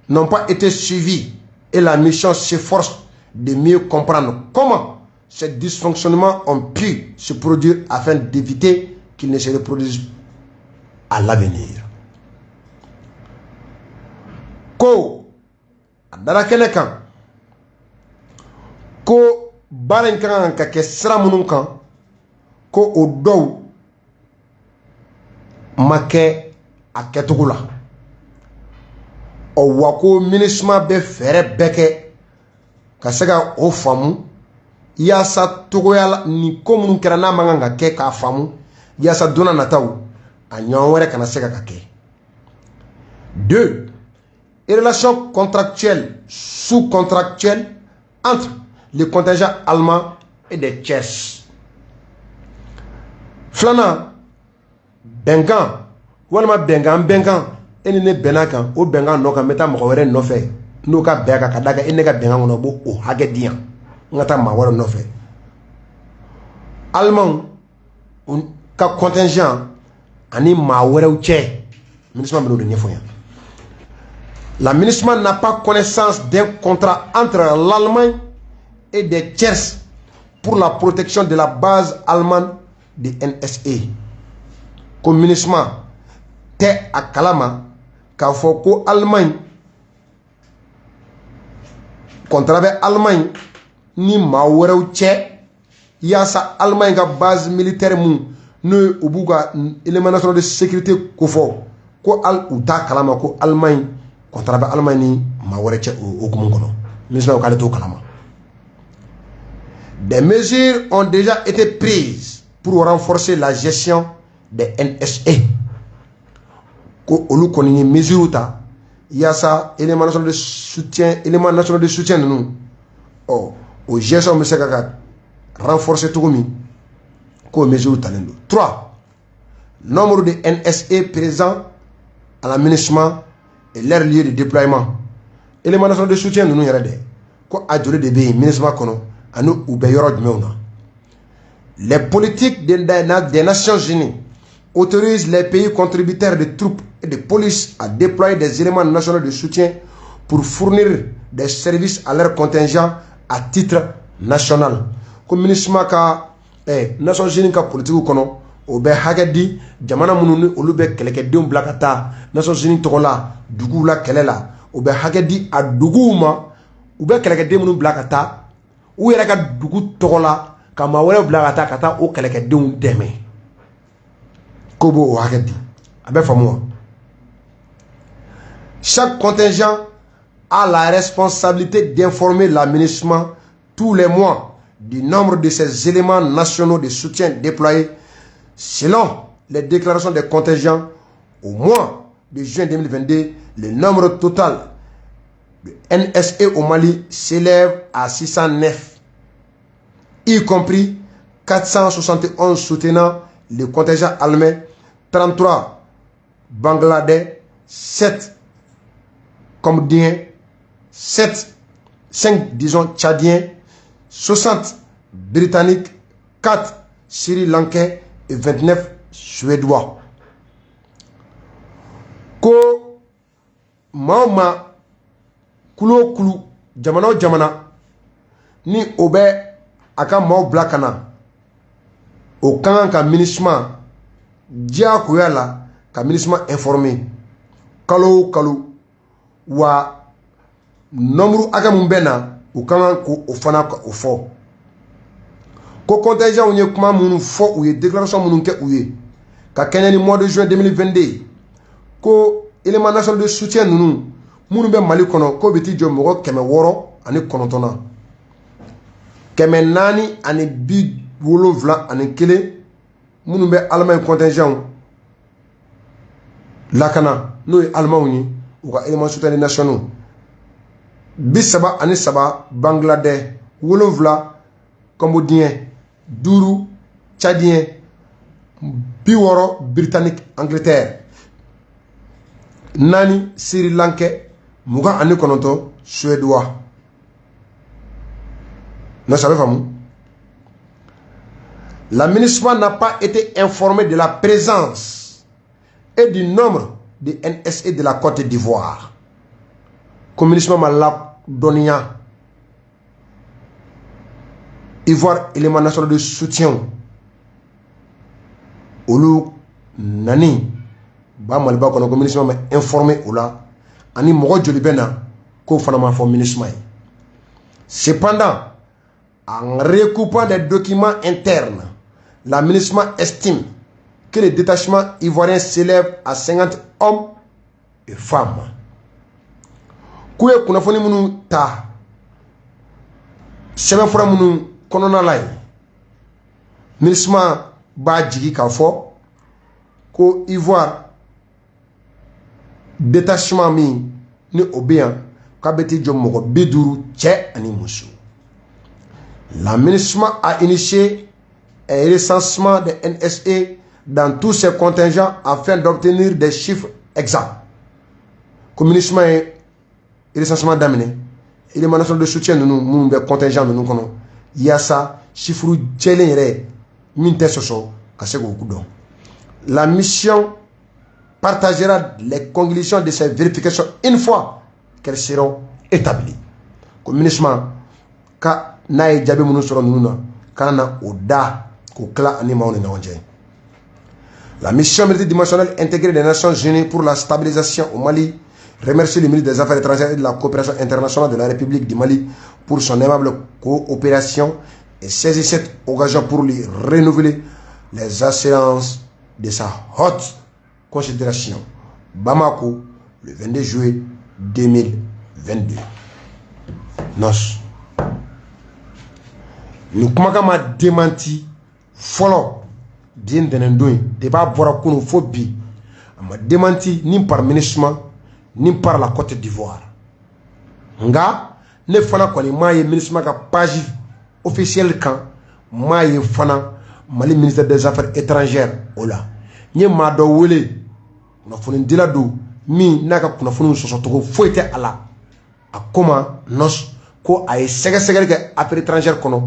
n'ont pas été suivies et la mission s'efforce de mieux comprendre comment ces dysfonctionnements ont pu se produire afin d'éviter qu'ils ne se reproduisent à l'avenir. Ko dara kɛnɛ kan ko baara in kan ka kɛ sira minnu kan ko o dɔw ma kɛ a kɛcogo la wa ko MINUSMA bɛ fɛɛrɛ bɛɛ kɛ ka se ka o faamu yaasa togoya la ni ko minnu kɛra n'a man kan ka kɛ k'a faamu yaasa donna nataw a ɲɔgɔn wɛrɛ kana se ka kɛ. 2. Et relations contractuelles, sous-contractuelles entre les contingents allemands et des Tchèques. Flana, Bengan, Walma Bengan, et ne Benakan, ou Bengan no kan meta mawere no fe, no ka bega kadaga, et nega Bengan no bo o hagedian, ngata mawere no fe. Allemand, ka contingent, ani mawere ou Tchèque, MINUSMA melo de Nyefoyan. La MINUSMA n'a pas connaissance d'un contrat entre l'Allemagne et des Tchèques pour la protection de la base allemande de NSA. Comme MINUSMA te a kalama k'a fɔ ko Allemagne contrat bɛ Allemagne ni maa wɛrɛw cɛ yaasa Allemagne ka base militaire mun n'o ye u b'u ka élément national de sécurité ko fɔ ko u t'a kalama ko Allemagne contrat bɛ Allemagne ni maa wɛrɛ cɛ o hukumu kɔnɔ MINUSMA k'ale t'o kalama. Des mesures ont déjà été prises pour renforcer la gestion des NSA. Ko olu kɔni ye mesures ta yaasa élément national de soutien ninnu o gestion bɛ se ka renforcer cogo min k'o mesures talen don. 3. Nombre de NSA présents à la MINUSMA et leur lieu de déploiement. Élément national de soutien ninnu yɛrɛ dɛ ko a joli de be ministre kono anu ube yoro jumewna. Les politiques des Nations Unies autorisent les pays contributeurs de troupes et de police à déployer des éléments nationaux de soutien pour fournir des services à leur contingent à titre national. Comme ministre ka Nations Unies ka politique kono o be hagadi jamana mununi olube keleke dem blakata Nations Unies tokola dugu la kelela o be hagadi a dugu ma o be keleke dem munun blakata ou yera ka dugu tokola kama wala blakata kata o keleke dem deme kobo o hagadi abe famu. Chaque contingent a la responsabilité d'informer l'administration tous les mois du nombre de ces éléments nationaux de soutien déployés selon les déclarations des contingents. Au mois de juin 2022, le nombre total de NSA au Mali s'élève à 609, y compris 471 soutenant le contingent allemand, 33 Bangladais, 7 Cambodgiens, 5 disons Tchadiens, 60 Britanniques, 4 Sri Lankais et 29 Suédois. Ko mauma kulo kulu jamana jamana ni obe aka mau blakana o kan ka ministre dia ko yala ka ministre informé kalo wa nombre aka mumbena o kan ko ofana ko fo ko contingent on ye kuma munu fo ou ye déclaration munu ke ou ye ka kenani mois de juin 2022 ko élément national de soutien nunu munu be Mali kono ko beti jo mogo keme woro ani konontona keme nani ani bi wolovla ani kele munu be Allemagne contingent lakana no e Allemagne ou ka élément soutien nationaux bisaba ani saba Bangladesh wolovla Cambodgien Dourou, Tchadien, Biworo, Britannique, Angleterre, Nani, Sri Lankais, Muga Ani Kononto, Suédois. Nous savons. La ministre n'a pas été informée de la présence et du nombre de NSA de la Côte d'Ivoire. Comme ministre m'a la donné. Ivoire élément national de soutien olu nani ba malba kono ko ministre m'a informé ola ani mogo joli bena ko fana ma fo ministre. Cependant, en recoupant les documents internes, la ministre estime que le détachement ivoirien s'élève à 50 hommes et femmes. Kouye kuna foni munu ta sebe fura munu konona lai ministre ba jigi ka fo ko Ivoire détachement mi ni obéant ka beti jomogo biduru tche ani musu. La ministre a initié un recensement des NSA dans tous ses contingents afin d'obtenir des chiffres exacts. Comme ministre est recensement d'amener élément national de soutien de nous contingents de nous kono yasa chiffre tchelere minte soso kasego kudo. La mission partagera les conclusions de ces vérifications une fois qu'elles seront établies. Comme ministre ka nae jabe munu soro nuna kana oda ko kla anima on nyaonje. La mission multidimensionnelle intégrée des Nations Unies pour la stabilisation au Mali remercie le ministre des Affaires étrangères et de la coopération internationale de la République du Mali pour son aimable coopération et saisit cette occasion pour lui renouveler les assurances de sa haute considération. Bamako, le 22 juillet 2022. Nos. Nous commençons démenti follow din denendouin débat bora kuno phobie ama démenti ni par ministre ni par la Côte d'Ivoire. Nga ne fana ko ni maye ministre ka page officielle kan maye fana Mali ministère des Affaires étrangères ola nye ma do wele na foni dilado mi naka kuna fonu soso to foite ala akoma nos ko ay sɛgɛsɛgɛli kɛ affaire étrangère kɔnɔ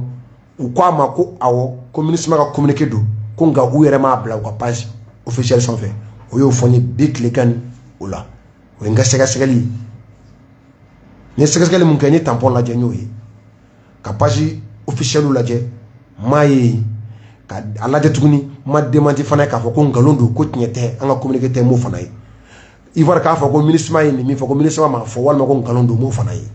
u ko a ma ko awɔ ko ministre ka communiqué do ko nka u yɛrɛ m'a bila u ka page officielle sanfɛ o y'o fɔ n ye bi tilekan ni o la o ye n ka sɛgɛsɛgɛli ye n ye sɛgɛsɛgɛli mun kɛ n ye tampon lajɛ n y'o ye ka page officielle lajɛ m'a ye ka a lajɛ tuguni ma démenti fana k'a fɔ ko nkalon don ko tiɲɛ tɛ an ka communiqué tɛ m'o fana ye Ivoire k'a fɔ ko ministre ye nin min fɔ ko ministre m'a fɔ walima ko nkalon don m'o fana ye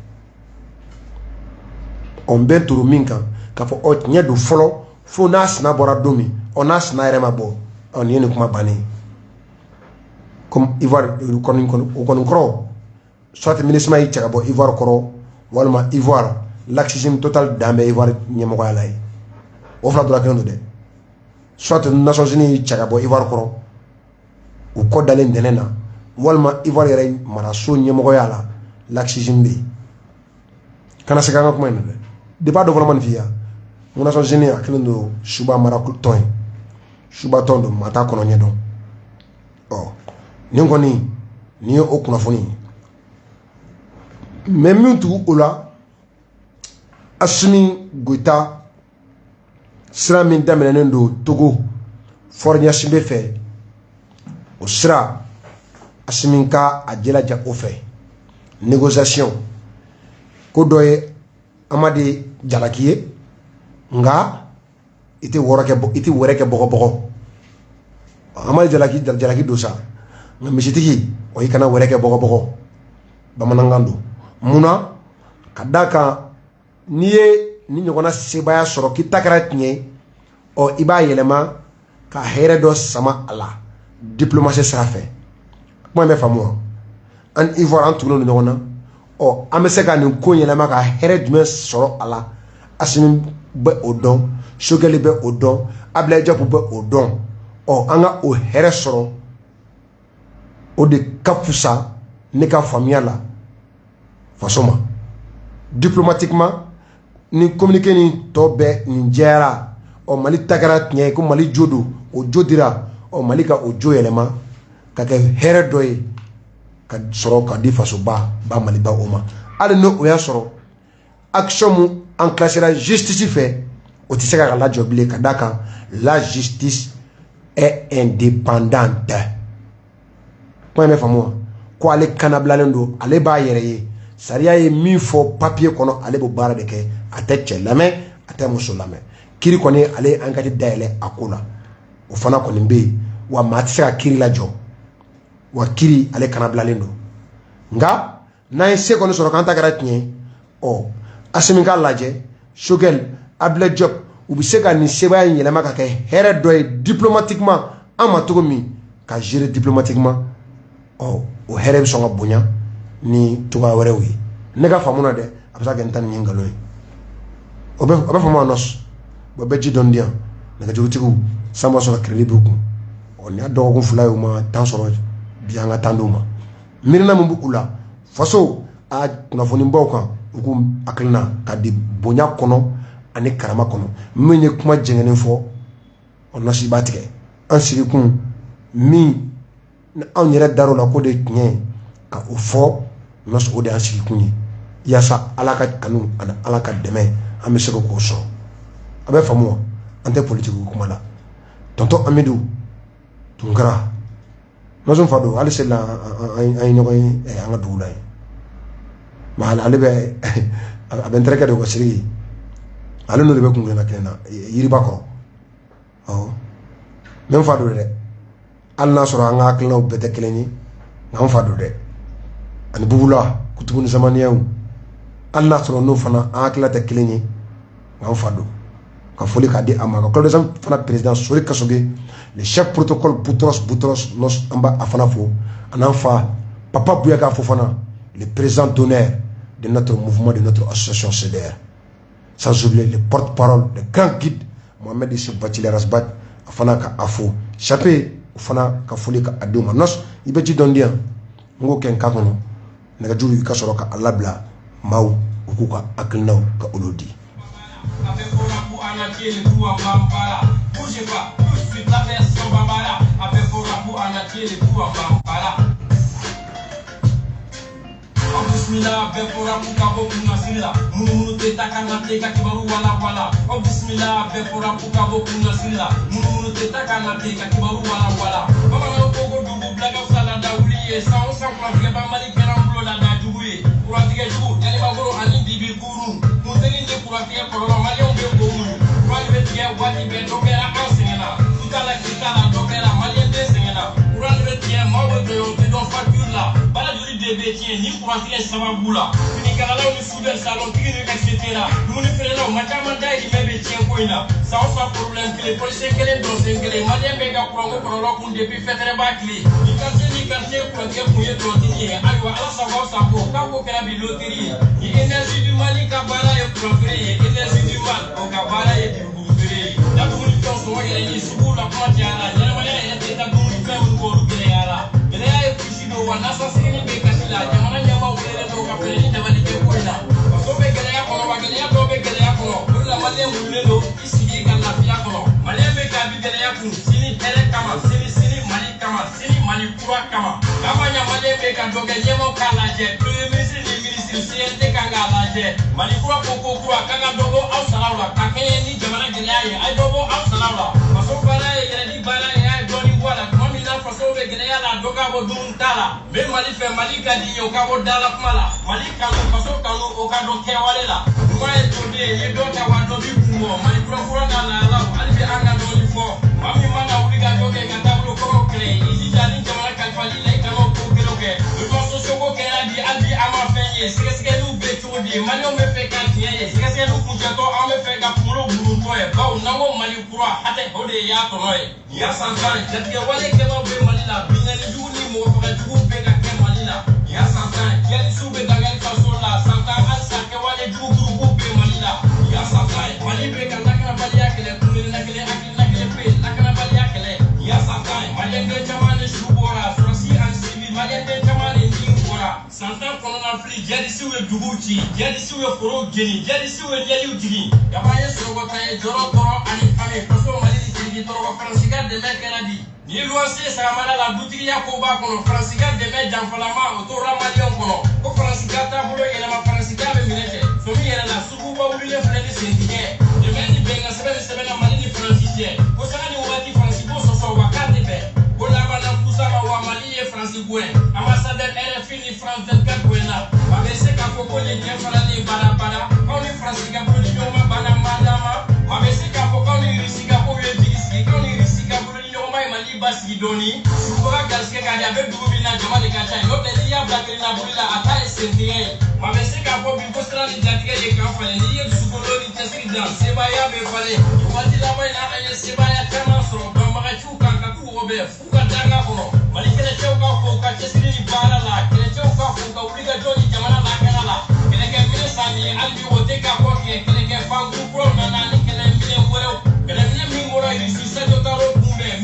on bɛ turu min kan k'a fɔ ɔ tiɲɛ don fɔlɔ fo n'a sina bɔra don min ɔ n'a sina yɛrɛ ma bɔ ɔ nin ye nin kuma bannen comme Ivoire o kɔni kɔrɔ soit ministre y'i cɛ ka bɔ Ivoire kɔrɔ walima Ivoire laxisme total dan bɛ Ivoire ɲɛmɔgɔya la ye o fila dɔrɔn kelen don dɛ soit Nations Unies y'i cɛ ka bɔ Ivoire kɔrɔ u kɔ dalen dɛnɛn na walima Ivoire yɛrɛ maraso ɲɛmɔgɔya la laxisme bɛ yen kana segin an ka kuma in na dɛ depuis dɔ fana ma nin f'i ye Nations Unies a kelen don Suba mara tɔn ye Suba tɔn don maa t'a kɔnɔ ɲɛdɔn ɔ nin kɔni nin ye o kunnafoni ye mais min tugu o la Assimi Goïta sira min daminɛnen don Togo Fort Gnassingbé fɛ o sira Assimi ka a jilaja o fɛ négociation ko dɔ ye Amadi Jalaki ye nga i tɛ wɛrɛ kɛ bɔgɔbɔgɔ Amadi Jalaki don sa nka misitigi o i kana wɛrɛ kɛ bɔgɔbɔgɔ bamanankan don munna ka d'a kan n'i ye ni ɲɔgɔnna sebaya sɔrɔ k'i ta kɛra tiɲɛ ɔ i b'a yɛlɛma ka hɛrɛ dɔ sama a la diplomatie sira fɛ kuma bɛ faamu wa an Ivoire an tugulen don ɲɔgɔn na ɔ an bɛ se ka nin ko yɛlɛma ka hɛrɛ jumɛn sɔrɔ a la Assimi bɛ o dɔn Sogɛli bɛ o dɔn Ablaye Diapo bɛ o dɔn ɔ an ka o hɛrɛ sɔrɔ o de ka fusa ne ka faamuya la faso ma diplomatiquement ni communiqué ni tɔ bɛɛ nin jɛyara ɔ Mali ta kɛra tiɲɛ ye ko Mali jo don o jo dira ɔ Mali ka o jo yɛlɛma ka kɛ hɛrɛ dɔ ye ka sɔrɔ ka di fasoba ba Maliba o ma hali ni o y'a sɔrɔ action mun enclenchera justice fɛ o tɛ se ka lajɔ bilen ka d'a kan la justice est indépendante kuma bɛ faamu wa ko ale kanabilalen don ale b'a yɛrɛ ye sariya ye min fɔ papier kɔnɔ ale b'o baara de kɛ a tɛ cɛ lamɛn a tɛ muso lamɛn kiri kɔni ale ye enquête dayɛlɛ a ko la o fana kɔni bɛ yen wa maa tɛ se ka kiri lajɔ wa kiri ale kanabilalen don nka n'an ye se kɔni sɔrɔ k'an ta kɛra tiɲɛ ɔ Assimi k'a lajɛ Sogɛli Ablaye Diop u bɛ se ka nin sebaya in yɛlɛma ka kɛ hɛrɛ dɔ ye diplomatiquement an ma cogo min ka gérer diplomatiquement ɔ o hɛrɛ bɛ sɔn ka bonya ni cogoya wɛrɛw ye ne ka faamu na dɛ a bɛ se ka kɛ n ta nin ye nkalon ye o bɛ faamu a nɔs o bɛ ji dɔɔni di yan nɛgɛjurutigiw san b'a sɔrɔ crédit b'u kun ɔ nin y'a dɔgɔkun fila ye u ma temps sɔrɔ bi an ka temps d'u ma miirina min b'u la faso a kunnafoni baw kan u k'u hakilina ka di bonya kɔnɔ ani karama kɔnɔ min ye kuma jɛngɛnen fɔ o nɔsi b'a tigɛ an sigikun min ni anw yɛrɛ dar'o la ko de ye tiɲɛ ye ka o fɔ nɔsi o de y'an sigikun ye yaasa ala ka kanu ani ala ka dɛmɛ an bɛ se k'o sɔrɔ a bɛ faamu wa an tɛ politiki kuma la tonton Amidu Tunkara nɔsɔn fa don hali seli la an ye ɲɔgɔn ye an ka dugu la yen mais ale bɛ a bɛ n terikɛ de ko Siriki ale n'o de bɛ kunkilenna kelen na yiriba kɔrɔ awɔ n bɛ n fa don dɛ hali n'a sɔrɔ an ka hakilinaw bɛɛ tɛ kelen ye nka n fa don dɛ ani Bubula Kutubu ni Zamaniyaw hali n'a sɔrɔ n'o fana an hakilina tɛ kelen ye nka n fa don ka foli k'a di a ma ka Claude fana président Sori Kasoge le chef protocole Boutros an b'a a fana fo a n'an fa Papa Bouyaga fo fana le président d'honneur de notre mouvement, de notre association CDR. Sans oublier le porte-parole, le grand guide Mohamed Issou Bathily Rasbat afana ka afo chapé afana ka foli ka aduma nos ibeji dondia ngo ken ka kono naga juru ka soro ka alabla maw ku ka akilnaw ka olodi Bismillah, Befora Pukabo Punasila, Munu Tetaka Nateka Kibaru Wala Wala. Oh Bismillah, Befora Pukabo Punasila, Munu Tetaka Nateka Kibaru Wala Wala. Mama no Pogo Dubu Blaga Salada Uli, Sao Sakla Gaba Mali Karambulo da Dubu, Kuratika Ju, Yanimagoro Ani Bibi Guru, Muteni Kuratia Koro, Malion Guru, Ralvetia, Wati Bedokera Ansingena, Tutala Kitala Dokera, Malian Desingena, Ralvetia, Mawa de Don Fatula, Baladuri de Betien, Nimpuatia Samabula, Nicaragua, Sudan, Salon, etc. Nous ne faisons pas Macamanda et Betien Coina, sans problème que les policiers qui les donnent, que les Maliens Bega pour le depuis faire Bakli, ni quartier pour dire pour y continuer, alors à savoir sa peau, Cabo Carabi loterie, l'énergie du Mali Kabala est procurée, l'énergie du Mal au Kabala est du Bourguré. La communication soit gagnée sur la Poitiara, la Malienne était à Bourguré pour le Guénéara. Il y a plus de one assassin et Bekasila, Yamana Yama, ou la Capelli de Valide Coina. Parce que Galéa pour la Galéa, Galéa pour la Malien Moulino, ici, Galafia, Malien Bekabi Galéa pour Sini, Telekama, Sini, Mali Kama, Sini, Mali Kura Kama. Gamanya Malien Beka, Dogayemo Kalaje, Premier ministre, CNT Kangalaje, Mali Kura Poko Kura, Kanga Dogo, Ausalaula, Kakeni, Jamana Galéa, I Dogo, Ausalaula. Parce que Bala, Yadi Bala, I Doni Walla, Mamina, Faso, Galéa, Doga, Duntala, même Mali fait Mali Gadi, Okabo Dala Mala, Mali Kano, Faso Kano, Okado Kewalela, Moi today, you don't have one to do more, Mali Kura Nala, Alibi Anga Doni for, Mami Mana, Uliga Doge, Gatabo Koroke, Easy Jani, Jamana Kalfali, like Kano Koke, the Maso Soko Kennedy, Albi Ama Fenye, Sikaselu Betodi, Mano Mefeka, Sikaselu Pujato, Amefeka Puro, Burutoy, Bao, Nago Mali Kura, Ate Hode Yatoy, Yasantan, that get one came Manila, Binani Juni, more for a two big Manila, Yasantan, Yansube Dagal Fasola, Santa Ansa, Kawale Jubu, Manila, Yasantan, Malibe, Nakana Baliakele, Nakele, Nakana Baliakele, Yasantan, Malian Jamani Shubora, Franci and Civil, Malian Jamani Ningora, Santa Colonel Free, Jadisu Dubuchi, Jadisu Foro Guinea, Jadisu Yalu, Yamaya Sogota, Joro, and Ame, Paso Mali, Toro, Francica de Mecanadi. Ni luanse samana la boutique ya koba kono Francica de me jamfalama otora malion kono ko Francica ta bolo yela ma Francica be minete so mi yela la suku ba wuli le frère sentike de me ni benga sebe na mali ni Francique ko sana ni wati Francico so so wakati be ko la bana kusama wa mali e Francico ambassadeur RFI ni France 24 kwena ba be se ka ko le je fala ni bara ko ni Francica bolo ni ma bana madama ba be se ka ko ni risika ko ye digisi ko ni risika bolo Mali basi doni sukoga gaske kadi abe dubina jamani kacha no de ya blakri na bulila ata sentie mabese ka ko bi kostra ni jatige ye ka fale ni ye sukolo ni tesiri dan seba ya be fale wati la bay na aye seba ya tema so ba ma chu kan ka ku obe fuka danga kono mali kele chew ka ko ka tesiri ni bala la kele chew ka ko ka uliga joni jamana la kana la kele ke mine sani albi wote ka ko ke kele ke fangu pro na ni kele mine woro kele mine mi woro ni sisa do taro kumbe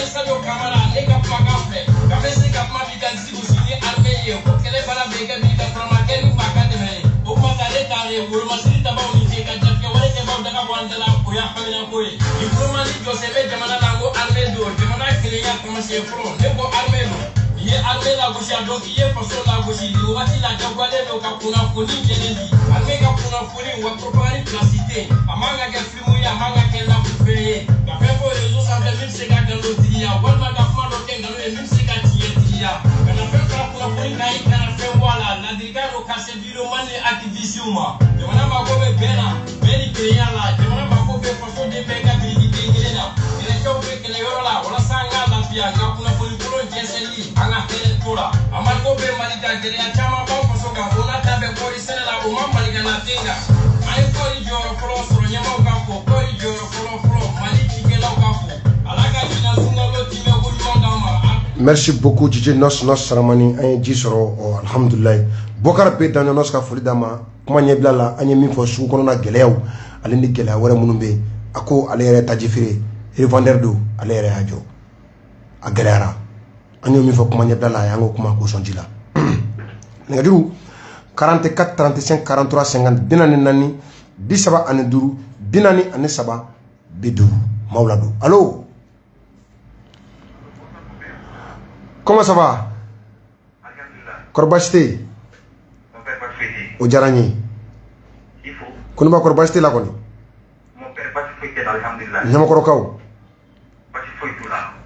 Sadio Kamara, Lega Pagafe, Kabesi Kapma Bigansi Busini, Armeye, Kokele Bala Bega Bida from Akemi Bakademe, Omakaleta, Urmasita Bauni, Jackie, whatever about the Wandala, Koya Hamina Koi, Improvement Joseph Jamana Lango, Armedo, Jamana Kilia, Commercial Pro, Nebo Armeno, Ye Armela Busia Doki, Ye Pasola Busi, Watila Jawale, Kapuna Funi, Kennedy, Amega Puna Funi, what properly Placite, Amanga Gafimuya, Amanga Kela Fufe, Gafepo, Rosa, the Mimseka, the Lotia, one man of Mado Kenga, and Mimseka Tia, and a Feka Puna Funi, and a Fewala, Nadrigano Caseviro, Mani Activisuma, the Manama Gobe Bena, Benny Kriala, the Manama Gobe Paso de Bega Bilina, and a Kobe Keleola, or a Sanga Lapia, Kapuna Funi, Jesseli, Anna Teletora, a Margobe Malika, the Chama Pasoka, Bonata, the Porisella, Uma Malika Natinga. I call your cross from Yamako, call your floor, Maliki Laukafu. Alaka Sunalo Timo Gudama. Merci beaucoup DJ Nos Saramani an ji sɔrɔ alhamdulillah Bokar pe dan Nos ka foli dama kuma ɲɛ bila la an ye min fɔ sugu kɔnɔna gɛlɛyaw ale ni gɛlɛya wɛrɛ minnu bɛ a ko ale yɛrɛ taji feere revendeur do ale yɛrɛ y'a jɔ a gɛlɛyara an ye min fɔ kuma ɲɛ bila la an ko kuma ko sɔn ji la nɛgɛjuru 44 35 43 50 44 35 43 50 Maoula. Allô? Comment ça va? Korbachté? o diyara n ye Koniba Kɔrɔ baasi t'i la kɔni Ɲamakɔrɔkaw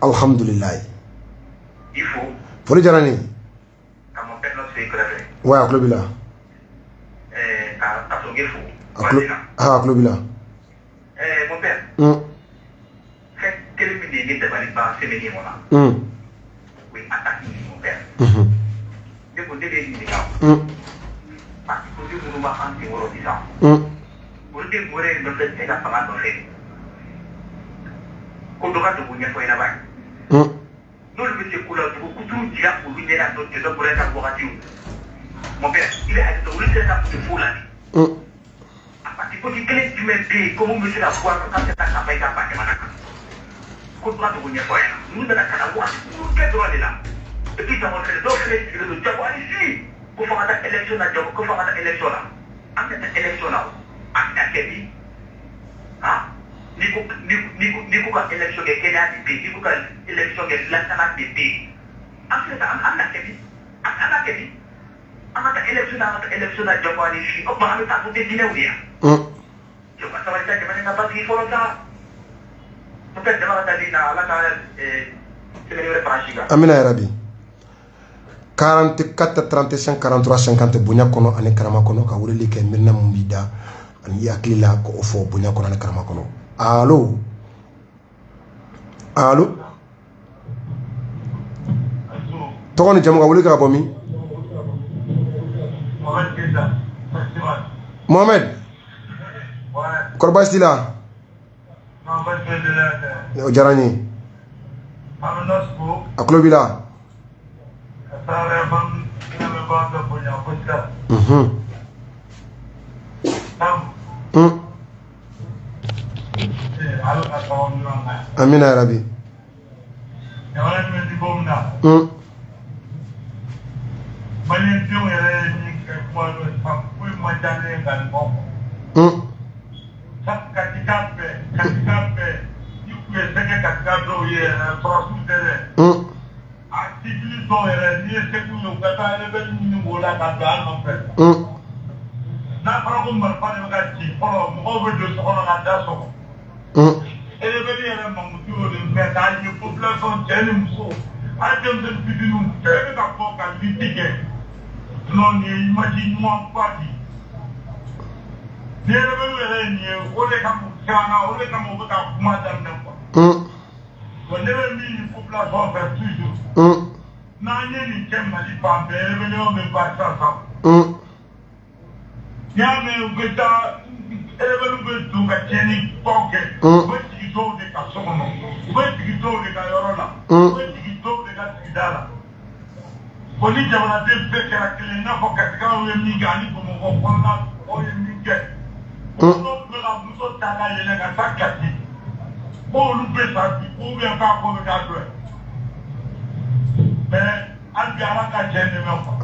alhamdulilayi foli diyara n ye ouais a tulo b'i la a tulo b'i la n'olu bɛ se ko la dugu kuturu jira olu ɲɛ la dɔ tɛgɛ bɔra ka wagati mon père il est hakili to olu tɛ ka kun fo la ni a parti politique kelen jumɛn bɛ yen ko mun bɛ se ka bɔ a kan k'a tɛ taa ka ba i ka ba jamana kan ko tora dugu ɲɛfɔ ɲɛna ninnu nana ka na waati kuru kɛ dɔrɔn de la et puis jago fɛnɛ dɔw fɛnɛ sigilen don jago hali si ko fɔ ka taa élection na jago ko fɔ ka taa élection la an tɛ taa élection na a bɛna kɛ bi ni ko ka élection kɛ kɛnɛya de bɛ yen ni ko ka élection kɛ lakana de bɛ yen an filɛ ka an na kɛ bi an ka kɛ bi an ka taa élection na an ka taa élection na jago hali si o tuma an bɛ taa ko tɛ diinɛw de yan jago sabali ta jamana ka batigi fɔlɔ ta o tɛ jama ka tali na ala ka sɛbɛnni wɛrɛ fara si kan. Amina yarabi 44 35 43 50 bonya kɔnɔ ani karama kɔnɔ ka weleli kɛ mirina mun b'i da ani hakili la ko o fɔ bonya kɔnɔ ani karama kɔnɔ. Allo allo tɔgɔ ni jamu ka wele ka bɔ min? Mohamed kɔrɔ baasi t'i la? O diyara n ye a tulo b'i la. Amina yarabi.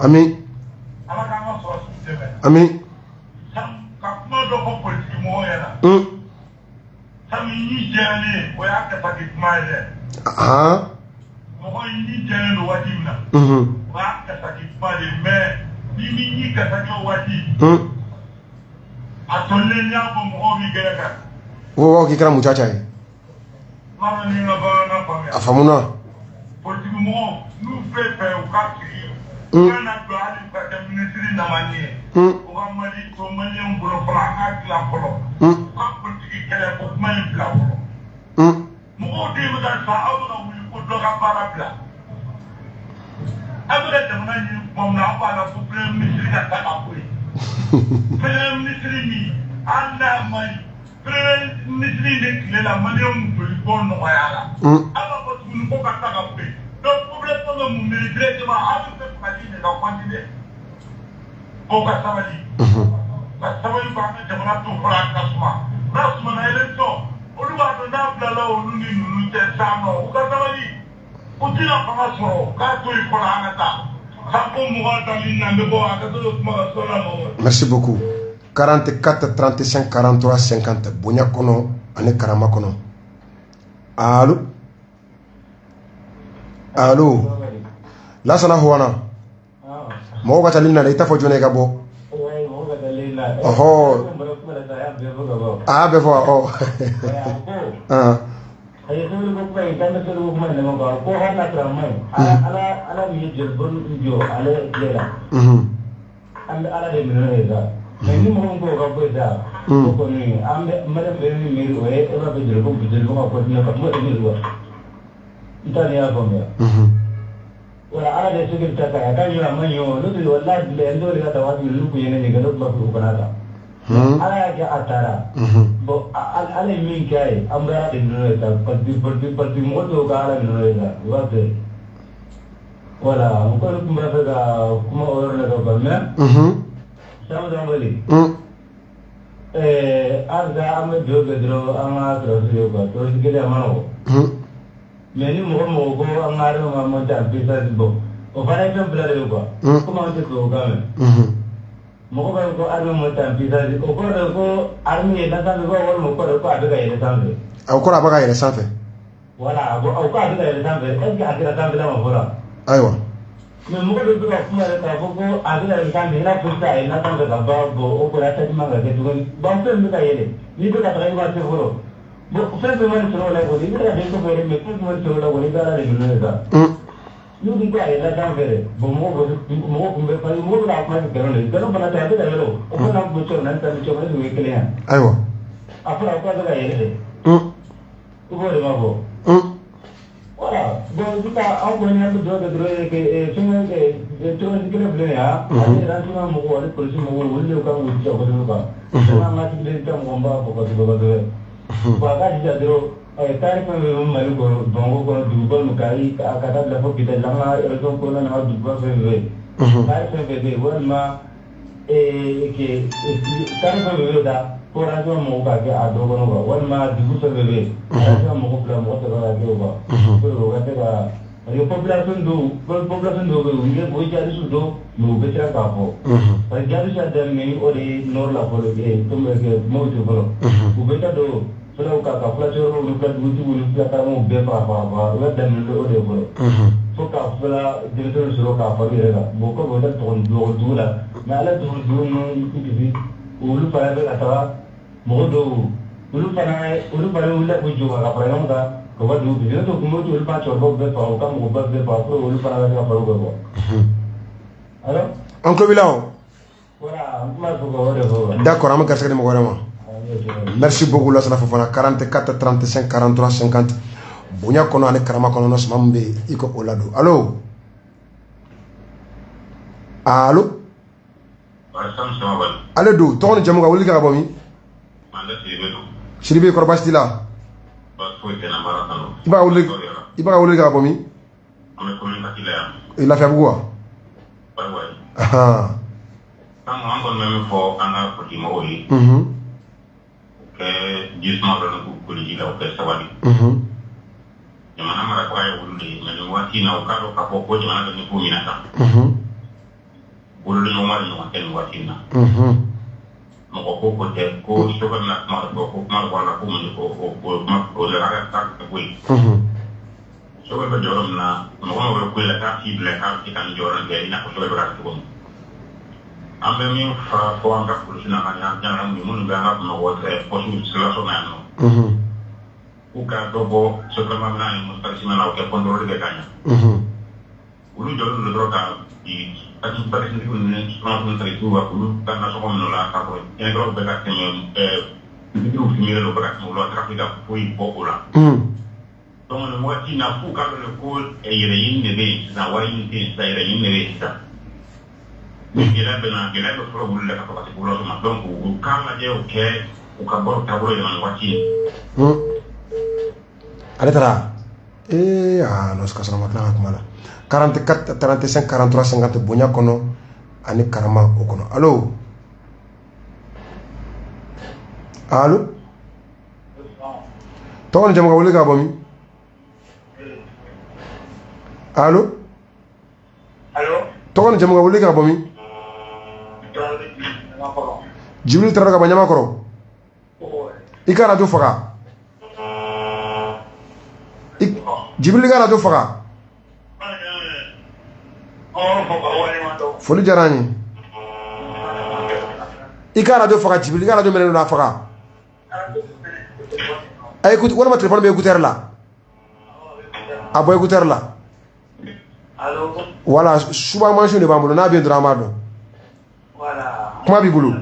Amin. Amin. Wo ki kɛra muchacha ye a faamuna Merci beaucoup. 44 35 43 50 bonya kono ani karama kono. Allô allô Lasana Huana mo ka talina da ita fo jone ga bo Oh. Ah, ben voilà. Oh. Ayo sebelum buka internet sebelum buka mana mau kau harus ramai. Ala ni jelbon jo ala jela. Ala de mana itu? Ini mau kau beza. Kau ni, mana beri miru, apa jelbon apa ni apa miru. Itu ni apa ni? Wala ala de sebelum cakap, kan yo ramai yo. Lu tu wala lendo lihat awak miru punya ni kalau tu bukan ada. Ala ya atara. Bo ala min kai amra de no eta parti moto ga ala no eta wate wala ko kumra ga kuma or le ga na sama bali arga am jo gedro ama tro yo ga to gele amano meni mo go amaro ma ta bisa bo o fara kan bla le go kuma te ko ga mo ko ko arme mo ta bisa ko arme da ta go wal mo ko ada ga ile sambe au ko aba ga ile sambe wala au ka ada ga ile sambe e ga ada sambe la mo fora aywa me mo ko do ko kuma ta ko ada ga ile sambe na pusta ina sambe ga ba bo o ko ta ma ga ke tu ba fe mi ga ile ni to ka ta ga te foro bo fe me man tro la go ni ga de ko fere me ko man tro la go ni ga la ni no ga you di ka ila dan fere bo mo kumbe pa mo la ma ke ro le ko bana ta da lo o ko na bu cho nan ta cho ma ni ke le aywa apura ko da ile ko re ma bo wala bo di ka au ko ni am do da ro ke sunga ke to ni ke le ya ani ran tuna mo ko le polisi mo wo le ka mo cho ko do ka na ma ti le ta mo ba ko ko do ba ga di da do tari pe mari ko dongo ko duba no kai akata la fo kita langa elton ko na duba fe tari pe be won ma ke tari pe da ko ra jo mo ka ke ado ko no won ma dubu se be ra mo ko pla mo to ra ke ba ko ga te ga yo population do ko nge boy jari su do no be tra ka fo par jari sa dem ni ore nor la fo ke to me ke mo to fo ko be ta do Kalau kakak pelajar lupa dulu kita mau berapa apa, kita dan dulu ada boleh. So kakak jadi suruh kakak ni ada, bukan boleh tahun dua lah. Malah tahun dua itu kisi, ulu pada berkata, mau ulu pada ulah bujuk kakak pada yang dah, kau dulu dia tu kumur tu ulu pada coba berapa, kamu berapa, ulu pada kakak pada berapa. Halo? Uncle Bilao. Wala, masuk kau ada. D'accord, on va casser les mots. Merci beaucoup la Fofana 44 35 43 50 bonya kono ane karama kono nos mambe iko olado allo allo allo do ton jamu ga wuli ga bomi shiribe ko bastila iba wuli ga bomi ila fa buwa aha kan an kon meme fo ana ko di mo yi justement dans le collège là au Pesawali. Jamana mara kwa ya wulude mali wati na ukado kapo ko jamana ni ko minata. Wulude no mari no ken wati na. Mo ko te ko to ba na ma ko wala ko mun ko ma ko le raga ta ko yi. So ba jorom na mo ko la ta fi ble ka ti kan joron ge ina ko so ba ko. Ambe mi fa fo anga kulusina kanya nyara mi mun ga ngap no wote posu sila so na no uka dobo so kama na ni musta sima na ke kontrol de kanya ulu jolu do droga di atu pare ni ko ni strong mun tari tu wa ulu kana so ko no la ka ko en do be ka kenyo ni du fi mi lo bra mo lo trafika foi popula donc le moitié na fu ka le ko e yere yin de be na wa yin tin sa yere yin de be sa gila bena folo bulle ka ko bulo ma donc u kala je o ke u ka bor tabulo de man wati aletara no ska sana makna kumala 44 35 43 50 bonya kono ani karama o kono allo allo ton jam ga wuli ga bomi allo ton jam ga wuli ga bomi Jibril tara ka banyama koro ikara do faga Jibril gara do faga foli jarani I ka radio faga Jibril, I ka radio mɛnɛ na faga. Écoute, wala ma téléphone bɛ écouteur la. A bɔ écouteur la. Allô. Voilà, souvent manche de b'an bolo n'a bɛ dɔrɔn an b'a dɔn. Voilà. Kuma b'i bolo.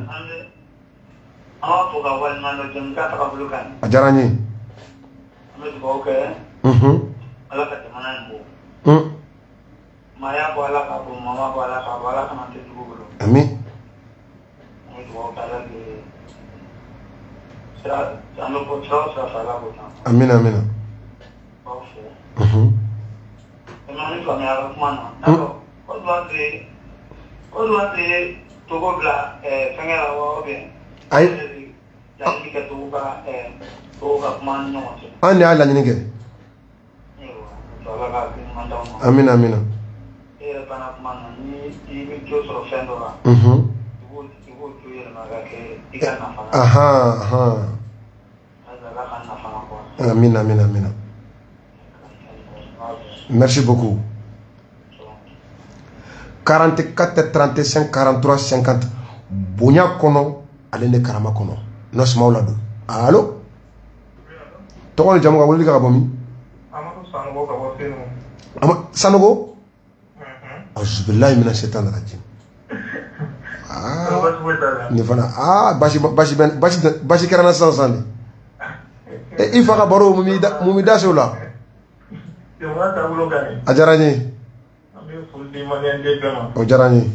Awa fo ka walima dɔ jɛn ka taga bolo kan. A diyara n ye. An bɛ dugawu kɛ. Ala ka jamana in bɔ. Maya bɔ Ala ka bɔ, mama bɔ Ala ka bɔ, Ala kana tɛ dugu bolo. Ami. An bɛ dugawu kɛ Ala de sira an bɛ bɔ sira o sira fɛ Ala b'o tan. Amina amina. B'aw fo. Ni faamuya ka kuma na. D'accord. O doit être Togo bila fɛngɛ la wa ou bien. Ayi. Laɲini kɛ Togo ka kuma ni ɲɔgɔn cɛ. An de y'a laɲini kɛ. Ala ka hakili ɲuman d'aw ma. Amina amina. E yɛrɛ banna kuma na ni i bɛ jo sɔrɔ fɛn dɔ la. I b'o jo yɛlɛma ka kɛ i ka nafa la. Ala ka nafa la quoi. Amina amina amina. Merci beaucoup. 44 35 43 50 bonya kono ale ne karama kono no smaw la do allo to ko jamu ka wuli ka bomi Amadou Sanogo ka bo senu Sanogo auzubillahi minash shaitanir rajim ni fana bashi karana sansani e ifa ka baro mumi da sola a diyara n ye o diyara n ye